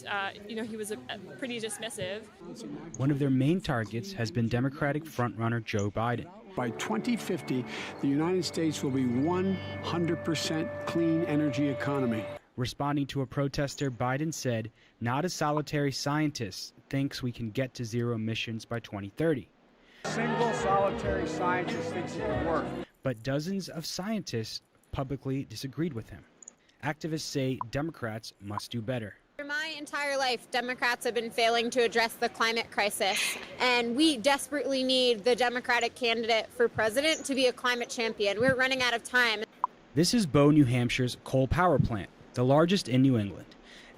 he was pretty dismissive. One of their main targets has been Democratic frontrunner Joe Biden. By 2050, the United States will be 100% clean energy economy. Responding to a protester, Biden said, "Not a solitary scientist thinks we can get to zero emissions by 2030. Single solitary scientist thinks it can work." But dozens of scientists publicly disagreed with him. Activists say Democrats must do better. For my entire life, Democrats have been failing to address the climate crisis, and we desperately need the Democratic candidate for president to be a climate champion. We're running out of time. This is Bow, New Hampshire's coal power plant, the largest in New England.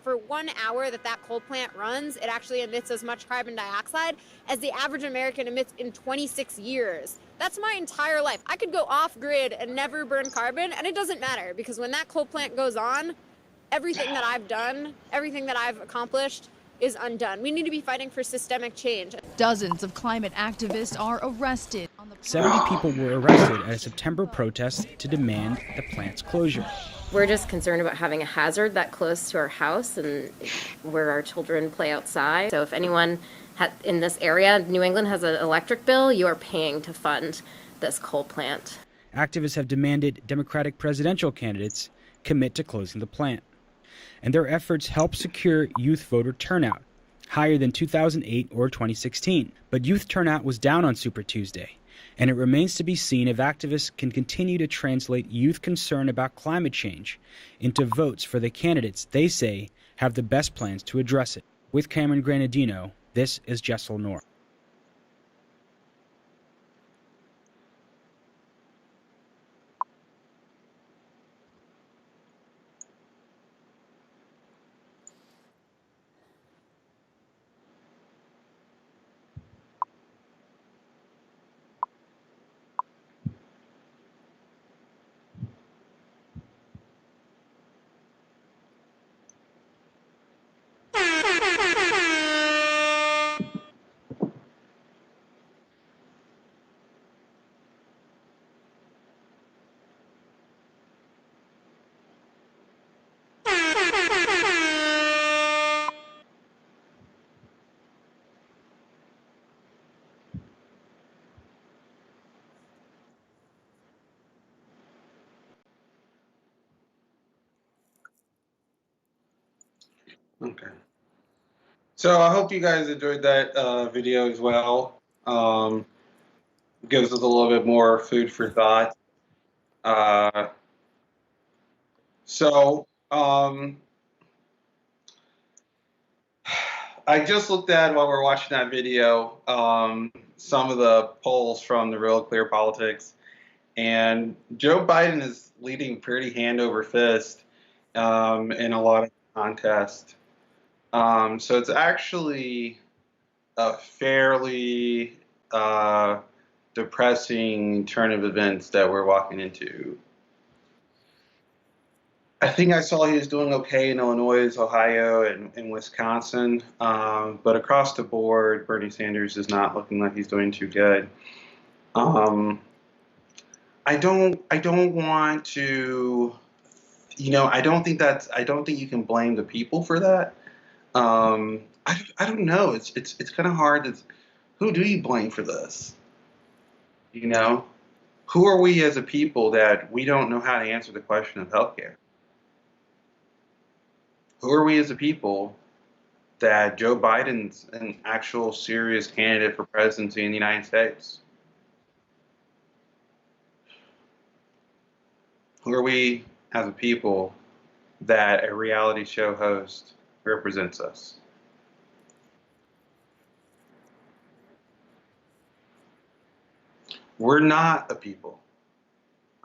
For 1 hour that coal plant runs, it actually emits as much carbon dioxide as the average American emits in 26 years. That's my entire life. I could go off grid and never burn carbon, and it doesn't matter, because when that coal plant goes on, everything that I've done, everything that I've accomplished is undone. We need to be fighting for systemic change. Dozens of climate activists are arrested. 70 people were arrested at a September protest to demand the plant's closure. We're just concerned about having a hazard that close to our house and where our children play outside. So if anyone in this area, New England has an electric bill, you are paying to fund this coal plant. Activists have demanded Democratic presidential candidates commit to closing the plant. And their efforts help secure youth voter turnout, higher than 2008 or 2016. But youth turnout was down on Super Tuesday, and it remains to be seen if activists can continue to translate youth concern about climate change into votes for the candidates they say have the best plans to address it. With Cameron Granadino, this is Jessel Noor. Okay. So I hope you guys enjoyed that video as well. Gives us a little bit more food for thought. I just looked at, while we're watching that video, some of the polls from the Real Clear Politics, and Joe Biden is leading pretty hand over fist in a lot of contests. So it's actually a fairly depressing turn of events that we're walking into. I think I saw he was doing okay in Illinois, Ohio, and Wisconsin, but across the board, Bernie Sanders is not looking like he's doing too good. I don't want to, I don't think you can blame the people for that. I don't know. It's kind of hard. Who do you blame for this? Who are we as a people that we don't know how to answer the question of healthcare? Who are we as a people that Joe Biden's an actual serious candidate for presidency in the United States? Who are we as a people that a reality show host represents us? We're not a people.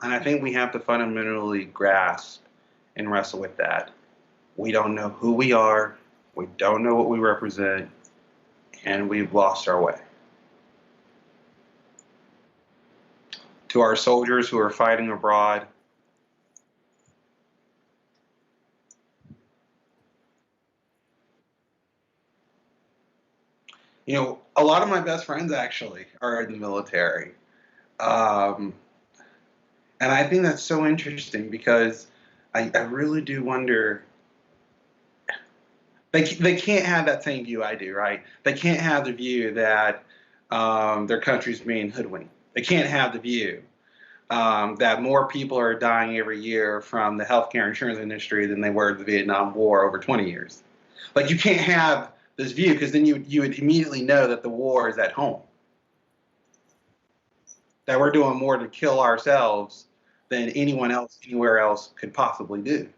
And I think we have to fundamentally grasp and wrestle with that. We don't know who we are, we don't know what we represent, and we've lost our way. To our soldiers who are fighting abroad, a lot of my best friends actually are in the military. And I think that's so interesting because I really do wonder. They can't have that same view I do, right? They can't have the view that their country's being hoodwinked. They can't have the view that more people are dying every year from the healthcare insurance industry than they were in the Vietnam War over 20 years. Like, you can't have this view because then you would immediately know that the war is at home. That we're doing more to kill ourselves than anyone else, anywhere else could possibly do.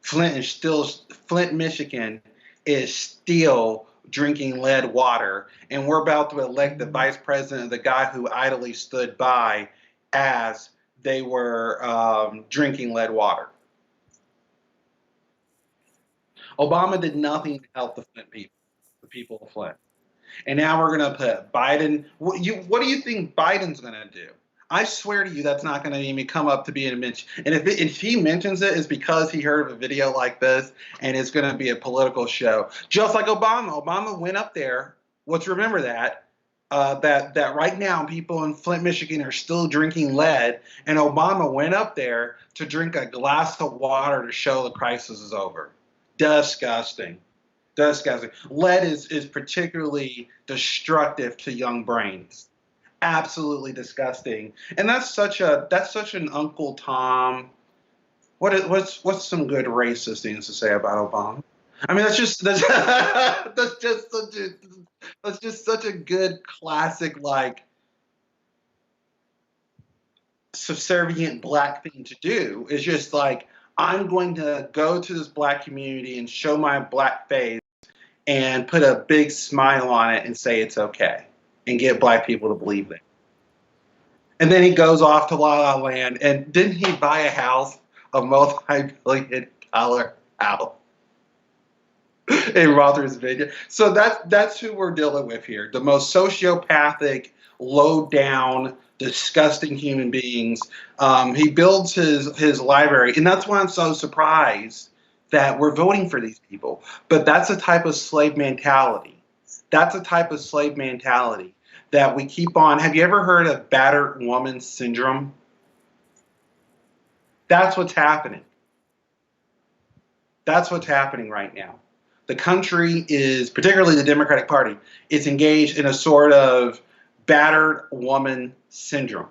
Flint, Michigan is still drinking lead water, and we're about to elect the vice president, the guy who idly stood by as they were drinking lead water. Obama did nothing to help the Flint people, the people of Flint. And now we're going to put Biden. What do you think Biden's going to do? I swear to you, that's not going to even come up to be a mention. And if he mentions it, it's because he heard of a video like this, and it's going to be a political show. Just like Obama. Obama went up there. Let's remember that. That right now people in Flint, Michigan are still drinking lead, and Obama went up there to drink a glass of water to show the crisis is over. Disgusting. Disgusting. Lead is particularly destructive to young brains. Absolutely disgusting. And that's such an Uncle Tom. What's some good racist things to say about Obama? I mean, that's just such a good classic, like, subservient black thing to do. It's just like, I'm going to go to this black community and show my black face and put a big smile on it and say it's okay and get black people to believe that. And then he goes off to La La Land, and didn't he buy a house, a multi-billion-dollar house in Martha's Vineyard? So that's who we're dealing with here. The most sociopathic, low-down, disgusting human beings. He builds his library, and that's why I'm so surprised that we're voting for these people. But that's a type of slave mentality. That's a type of slave mentality that we keep on. Have you ever heard of battered woman syndrome? That's what's happening. That's what's happening right now. The country is, particularly the Democratic Party, is engaged in a sort of battered woman syndrome.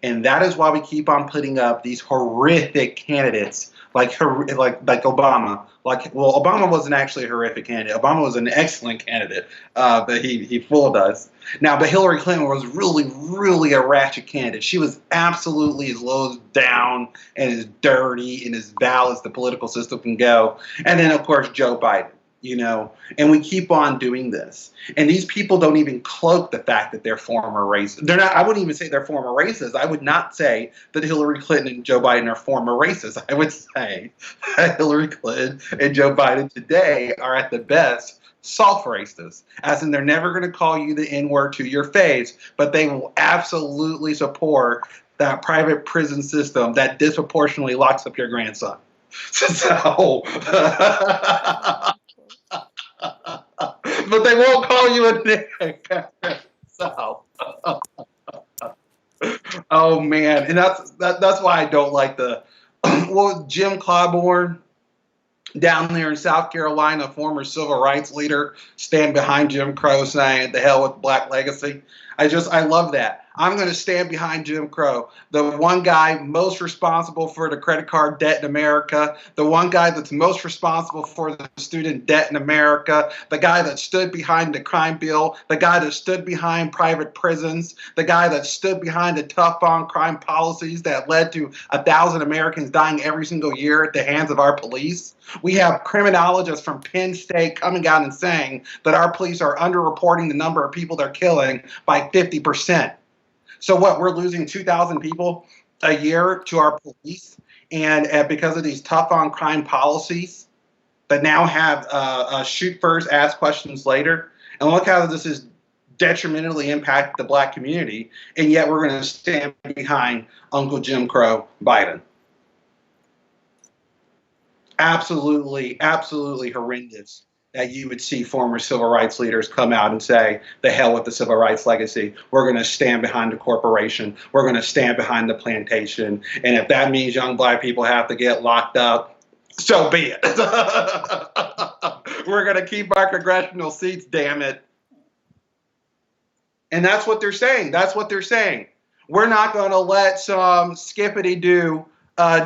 And that is why we keep on putting up these horrific candidates like Obama. Obama wasn't actually a horrific candidate. Obama was an excellent candidate, but he fooled us. Now, but Hillary Clinton was really, really a ratchet candidate. She was absolutely as low down and as dirty and as foul as the political system can go. And then, of course, Joe Biden. and we keep on doing this. And these people don't even cloak the fact that they're former racists. They're not, I wouldn't even say they're former racists. I would not say that Hillary Clinton and Joe Biden are former racists. I would say that Hillary Clinton and Joe Biden today are at the best soft racists, as in they're never going to call you the N-word to your face, but they will absolutely support that private prison system that disproportionately locks up your grandson. So, but they won't call you a Nick. So, oh man, and that's why I don't like the Jim Clyburn down there in South Carolina, former civil rights leader, stand behind Jim Crow saying, "The hell with Black legacy." I love that. I'm going to stand behind Jim Crow, the one guy most responsible for the credit card debt in America, the one guy that's most responsible for the student debt in America, the guy that stood behind the crime bill, the guy that stood behind private prisons, the guy that stood behind the tough on crime policies that led to 1,000 Americans dying every single year at the hands of our police. We have criminologists from Penn State coming out and saying that our police are underreporting the number of people they're killing by 50%. So what, we're losing 2,000 people a year to our police, and because of these tough on crime policies that now have shoot first, ask questions later. And look how this is detrimentally impacted the Black community, and yet we're going to stand behind Uncle Jim Crow Biden. Absolutely, absolutely horrendous that you would see former civil rights leaders come out and say, "The hell with the civil rights legacy. We're going to stand behind the corporation. We're going to stand behind the plantation. And if that means young Black people have to get locked up, so be it." We're going to keep our congressional seats, damn it. And that's what they're saying. That's what they're saying. We're not going to let some skippity-doo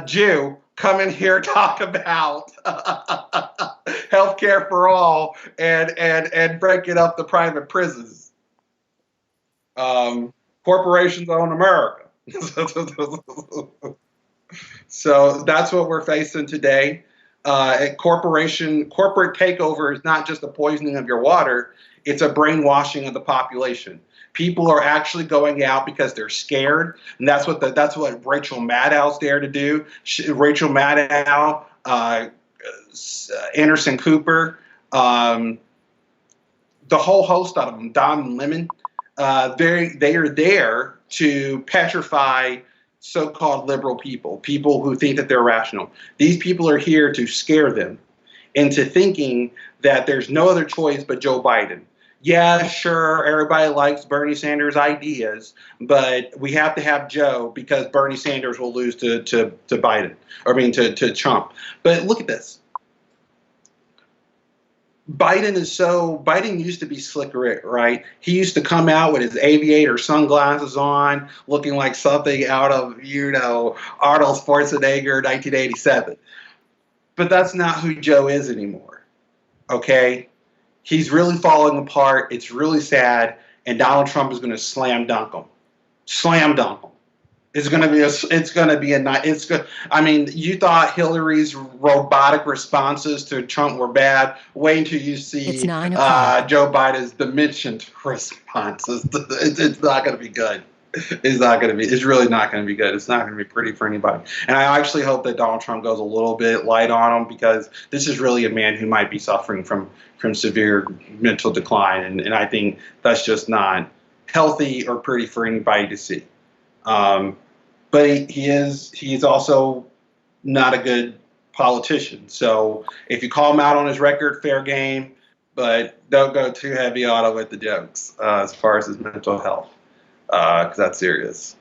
Jew come in here talk about healthcare for all and breaking up the private prisons. Corporations own America. So that's what we're facing today. Corporate takeover is not just a poisoning of your water, it's a brainwashing of the population. People are actually going out because they're scared, and that's what Rachel Maddow's there to do. Rachel Maddow, Anderson Cooper, the whole host of them, Don Lemon, they are there to petrify so-called liberal people who think that they're rational. These people are here to scare them into thinking that there's no other choice but Joe Biden. Yeah, sure, everybody likes Bernie Sanders' ideas, but we have to have Joe because Bernie Sanders will lose to Biden, to Trump. But look at this. Biden used to be Slick Rick, right? He used to come out with his aviator sunglasses on, looking like something out of, Arnold Schwarzenegger, 1987. But that's not who Joe is anymore, okay? He's really falling apart. It's really sad, and Donald Trump is going to slam dunk him. Slam dunk him. It's going to be a night. You thought Hillary's robotic responses to Trump were bad. Wait until you see Joe Biden's dimensioned responses. It's not going to be good. It's really not going to be good. It's not going to be pretty for anybody. And I actually hope that Donald Trump goes a little bit light on him, because this is really a man who might be suffering from severe mental decline. And I think that's just not healthy or pretty for anybody to see. But he's also not a good politician. So if you call him out on his record, fair game, but don't go too heavy on him with the jokes as far as his mental health. Because that's serious.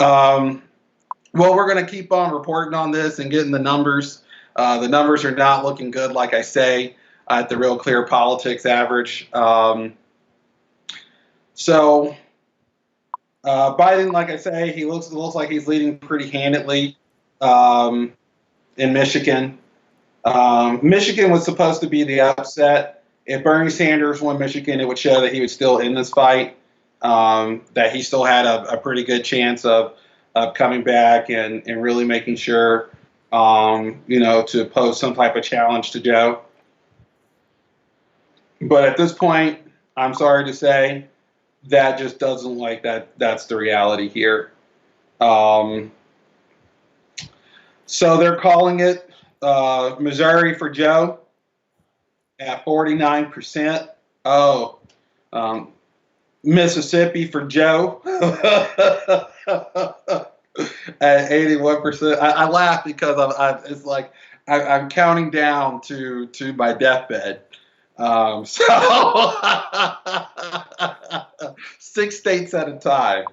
Well, we're going to keep on reporting on this and getting the numbers. The numbers are not looking good, like I say, at the Real Clear Politics average. So Biden, like I say, he looks like he's leading pretty handedly in Michigan. Michigan was supposed to be the upset. If Bernie Sanders won Michigan, it would show that he was still in this fight, that he still had a pretty good chance of coming back and really making sure to pose some type of challenge to Joe. But at this point, I'm sorry to say, that just doesn't like that. That's the reality here. So they're calling it Missouri for Joe at 49%. Oh, Mississippi for Joe at 81%. I laugh because it's like I'm counting down to my deathbed. So 6 states at a time.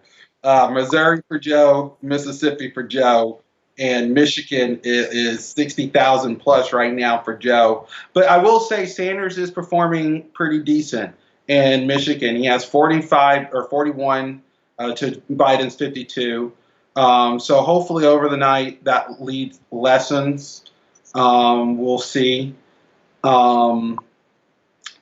Missouri for Joe, Mississippi for Joe, and Michigan is 60,000 plus right now for Joe. But I will say Sanders is performing pretty decent in Michigan. He has 45 or 41 to Biden's 52. So hopefully over the night that lead lessens. We'll see.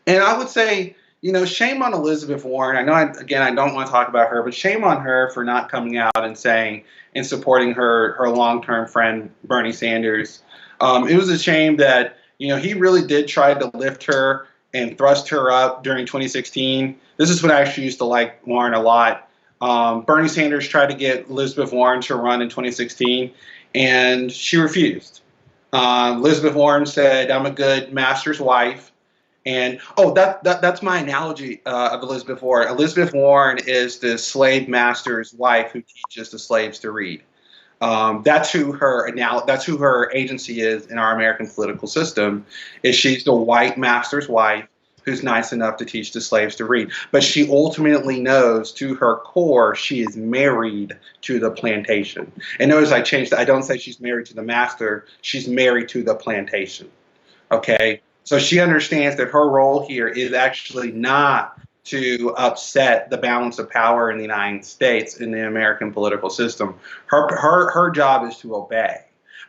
And I would say, shame on Elizabeth Warren. I know, I don't want to talk about her, but shame on her for not coming out and saying and supporting her long-term friend, Bernie Sanders. It was a shame that, he really did try to lift her and thrust her up during 2016. This is when I actually used to like Warren a lot. Bernie Sanders tried to get Elizabeth Warren to run in 2016, and she refused. Elizabeth Warren said, "I'm a good master's wife." And that's my analogy of Elizabeth Warren. Elizabeth Warren is the slave master's wife who teaches the slaves to read. That's who her agency is in our American political system. Is she's the white master's wife who's nice enough to teach the slaves to read. But she ultimately knows to her core she is married to the plantation. And notice I changed that. I don't say she's married to the master. She's married to the plantation. Okay? So she understands that her role here is actually not to upset the balance of power in the United States in the American political system. Her job is to obey.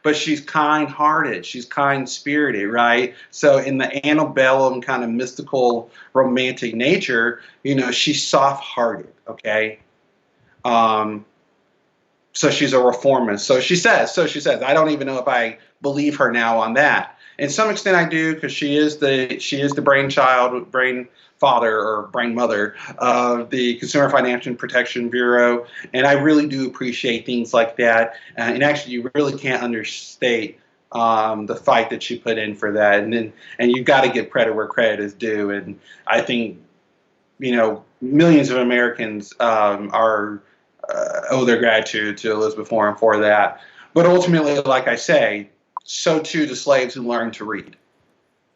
But she's kind-hearted, she's kind-spirited, right? So in the antebellum kind of mystical, romantic nature, she's soft-hearted, okay? So she's a reformist. So she says. I don't even know if I believe her now on that. In some extent, I do, because she is the brain father or brain mother of the Consumer Financial Protection Bureau, and I really do appreciate things like that. And actually, you really can't understate the fight that she put in for that. And you've got to give credit where credit is due. And I think millions of Americans owe their gratitude to Elizabeth Warren for that. But ultimately, like I say, so too the slaves who learned to read.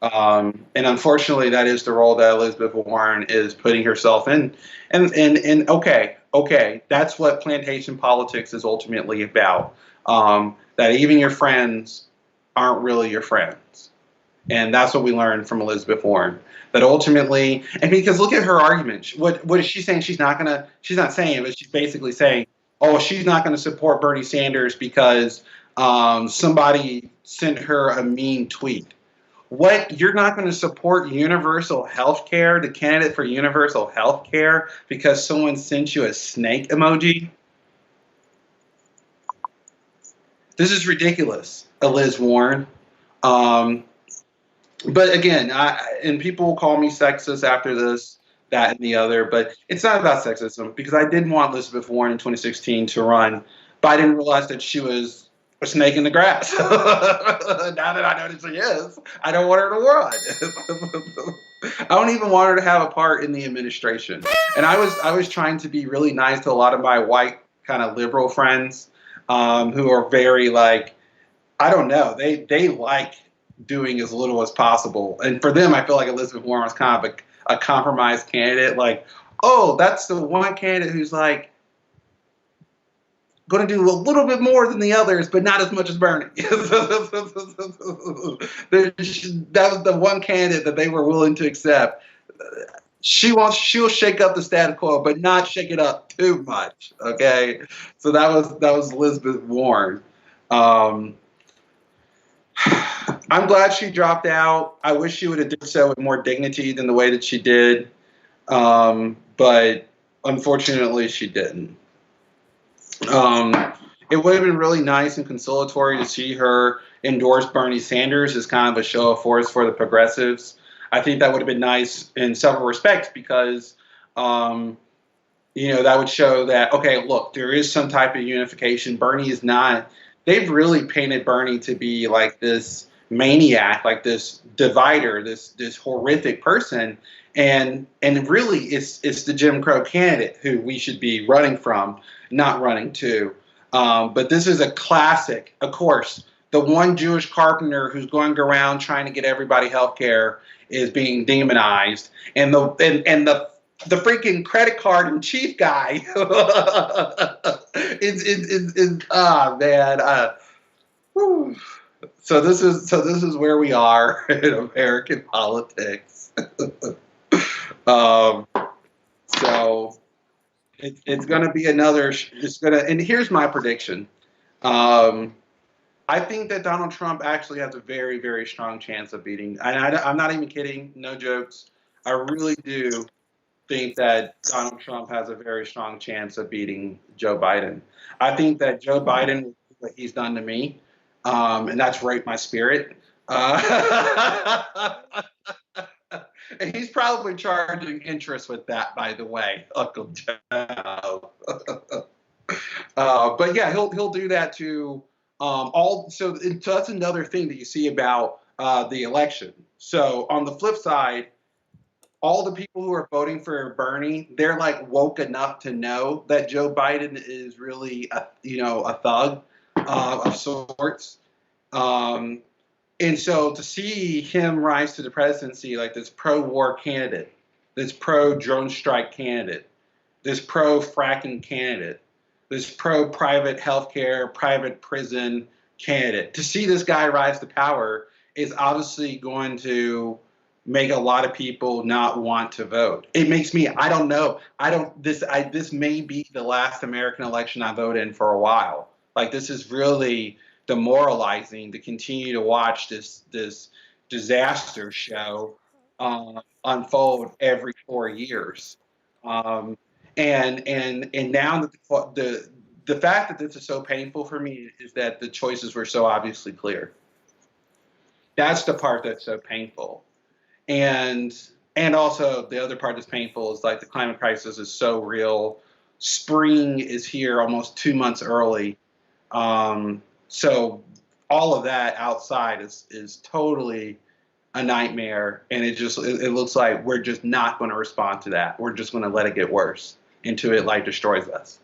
And unfortunately, that is the role that Elizabeth Warren is putting herself in. And okay, that's what plantation politics is ultimately about. That even your friends aren't really your friends. And that's what we learned from Elizabeth Warren. That ultimately, and because look at her argument. What is she saying? She's not saying it, but she's basically saying, oh, she's not going to support Bernie Sanders because somebody sent her a mean tweet. What? You're not going to support universal health care, the candidate for universal health care, because someone sent you a snake emoji? This is ridiculous, Liz Warren. But again, and people will call me sexist after this, that, and the other, but it's not about sexism, because I didn't want Elizabeth Warren in 2016 to run, but I didn't realize that she was a snake in the grass. Now that I know that she is, I don't want her to run. I don't even want her to have a part in the administration. And I was trying to be really nice to a lot of my white kind of liberal friends who are very I don't know, they like doing as little as possible. And for them, I feel like Elizabeth Warren was kind of a compromised candidate. That's the one candidate who's going to do a little bit more than the others, but not as much as Bernie. That was the one candidate that they were willing to accept. She'll shake up the status quo, but not shake it up too much. Okay, so that was Elizabeth Warren. I'm glad she dropped out. I wish she would have did so with more dignity than the way that she did, but unfortunately, she didn't. It would have been really nice and consolatory to see her endorse Bernie Sanders as kind of a show of force for the progressives. I think that would have been nice in several respects because, that would show that, okay, look, there is some type of unification. Bernie is not, they've really painted Bernie to be like this maniac, like this divider, this horrific person. And really it's the Jim Crow candidate who we should be running from, not running to. But this is a classic, of course. The one Jewish carpenter who's going around trying to get everybody health care is being demonized, and the freaking credit card and chief guy is man. Whew. So this is where we are in American politics. So it's going to be another. And here's my prediction. I think that Donald Trump actually has a very, very strong chance of beating. I'm not even kidding. No jokes. I really do think that Donald Trump has a very strong chance of beating Joe Biden. I think that Joe Biden will do what he's done to me, and that's rape my spirit. And he's probably charging interest with that, by the way, Uncle Joe. But yeah, he'll do that to all. So that's another thing that you see about the election. So on the flip side, all the people who are voting for Bernie, they're like woke enough to know that Joe Biden is really a thug of sorts. And so to see him rise to the presidency like this pro-war candidate, this pro-drone strike candidate, this pro-fracking candidate, this pro-private healthcare, private prison candidate, to see this guy rise to power is obviously going to make a lot of people not want to vote. It makes me, I don't know. This may be the last American election I vote in for a while. Like, this is really demoralizing to continue to watch this disaster show unfold every 4 years. And now that the fact that this is so painful for me is that the choices were so obviously clear. That's the part that's so painful. And also the other part that's painful is like the climate crisis is so real. Spring is here almost 2 months early. So all of that outside is totally a nightmare. And it looks like we're just not going to respond to that. We're just going to let it get worse until it like destroys us.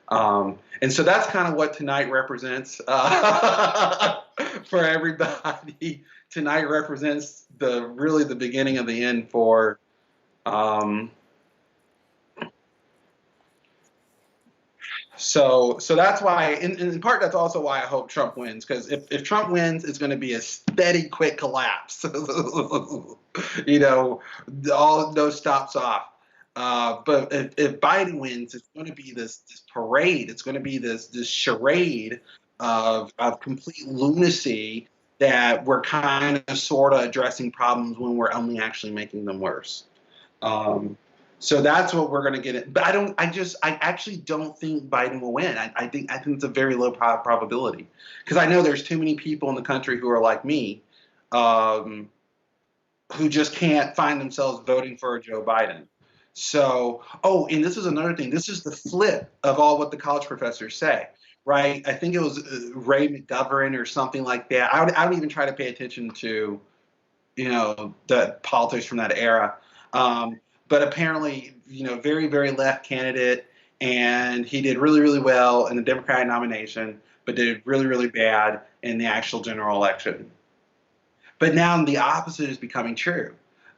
And so that's kind of what tonight represents for everybody. Tonight represents the beginning of the end for so that's why, in part, that's also why I hope Trump wins, because if Trump wins, it's going to be a steady, quick collapse. All no stops off. But if Biden wins, it's going to be this parade. It's going to be this charade of complete lunacy that we're kind of sort of addressing problems when we're only actually making them worse. So that's what we're going to get. But I actually don't think Biden will win. I think it's a very low probability, because I know there's too many people in the country who are like me, who just can't find themselves voting for Joe Biden. So, and this is another thing. This is the flip of all what the college professors say, right? I think it was Ray McGovern or something like that. I don't even try to pay attention to, the politics from that era. But apparently, very, very left candidate, and he did really, really well in the Democratic nomination, but did really, really bad in the actual general election. But now the opposite is becoming true.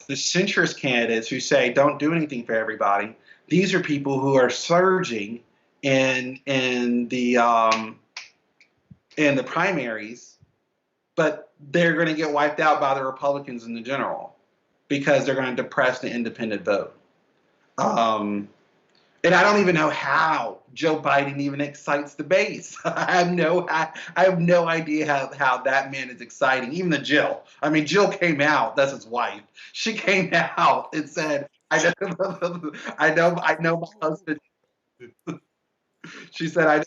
The centrist candidates who say don't do anything for everybody, these are people who are surging in the primaries, but they're going to get wiped out by the Republicans in the general, because they're going to depress the independent vote. And I don't even know how Joe Biden even excites the base. I have no idea how that man is exciting. Even the Jill. I mean, Jill came out. That's his wife. She came out and said, "I know my husband." She said,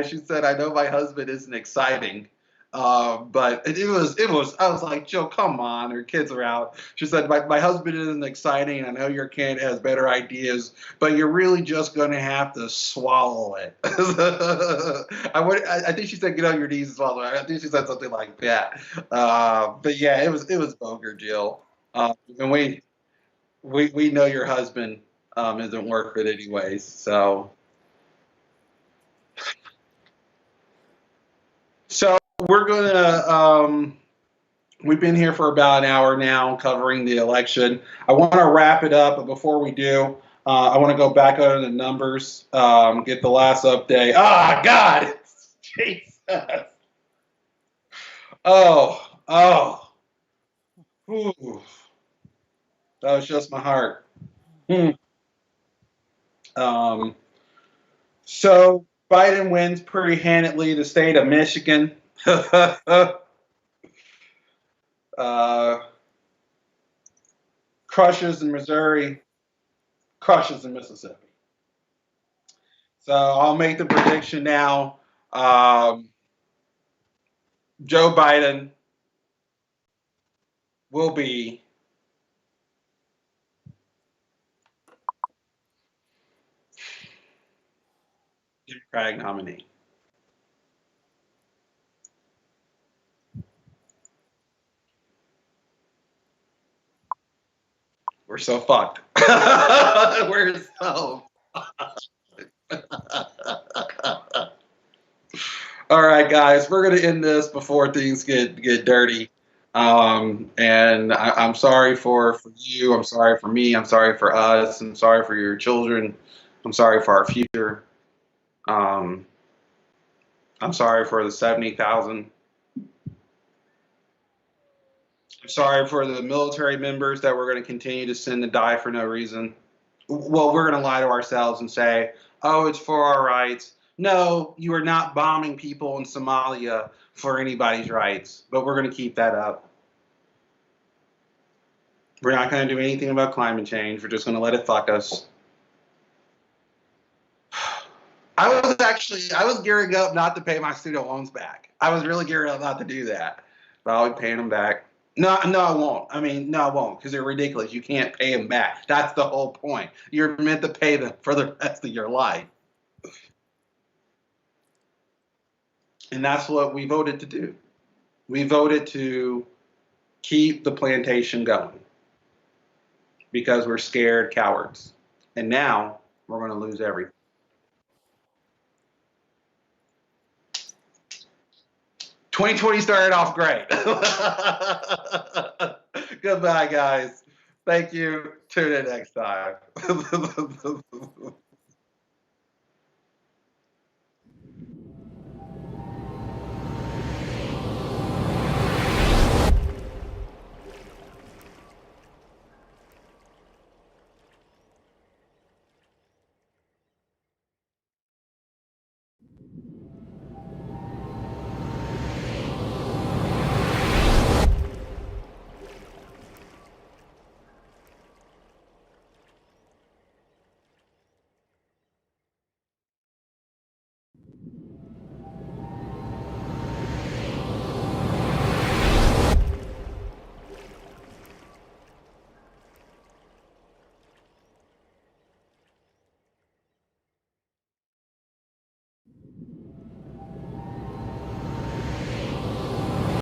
she said, I know my husband isn't exciting. But it was, I was like, Jill, come on, her kids are out. She said, my husband isn't exciting. I know your candidate has better ideas, but you're really just going to have to swallow it. I think she said, get on your knees and swallow it. I think she said something like that. But yeah, it was vulgar, Jill. And we know your husband isn't worth it anyways. So we're gonna. We've been here for about an hour now covering the election. I want to wrap it up, but before we do, I want to go back over the numbers, get the last update. Ah, God, Jesus. Oh. Whew. That was just my heart. So Biden wins pretty handedly the state of Michigan. Crushes in Missouri, crushes in Mississippi. So I'll make the prediction now. Joe Biden will be Democratic nominee. We're so fucked. We're so All right, guys, we're going to end this before things get dirty. And I'm sorry for you. I'm sorry for me. I'm sorry for us. I'm sorry for your children. I'm sorry for our future. I'm sorry for the 70,000. I'm sorry for the military members that we're going to continue to send to die for no reason. Well, we're going to lie to ourselves and say, oh, it's for our rights. No, you are not bombing people in Somalia for anybody's rights, but we're going to keep that up. We're not going to do anything about climate change. We're just going to let it fuck us. I was gearing up not to pay my student loans back. I was really gearing up not to do that, but I'll be paying them back. No, I won't. I won't, because they're ridiculous. You can't pay them back. That's the whole point. You're meant to pay them for the rest of your life. And that's what we voted to do. We voted to keep the plantation going because we're scared cowards. And now we're going to lose everything. "2020 started off great." Goodbye, guys. Thank you. Tune in next time.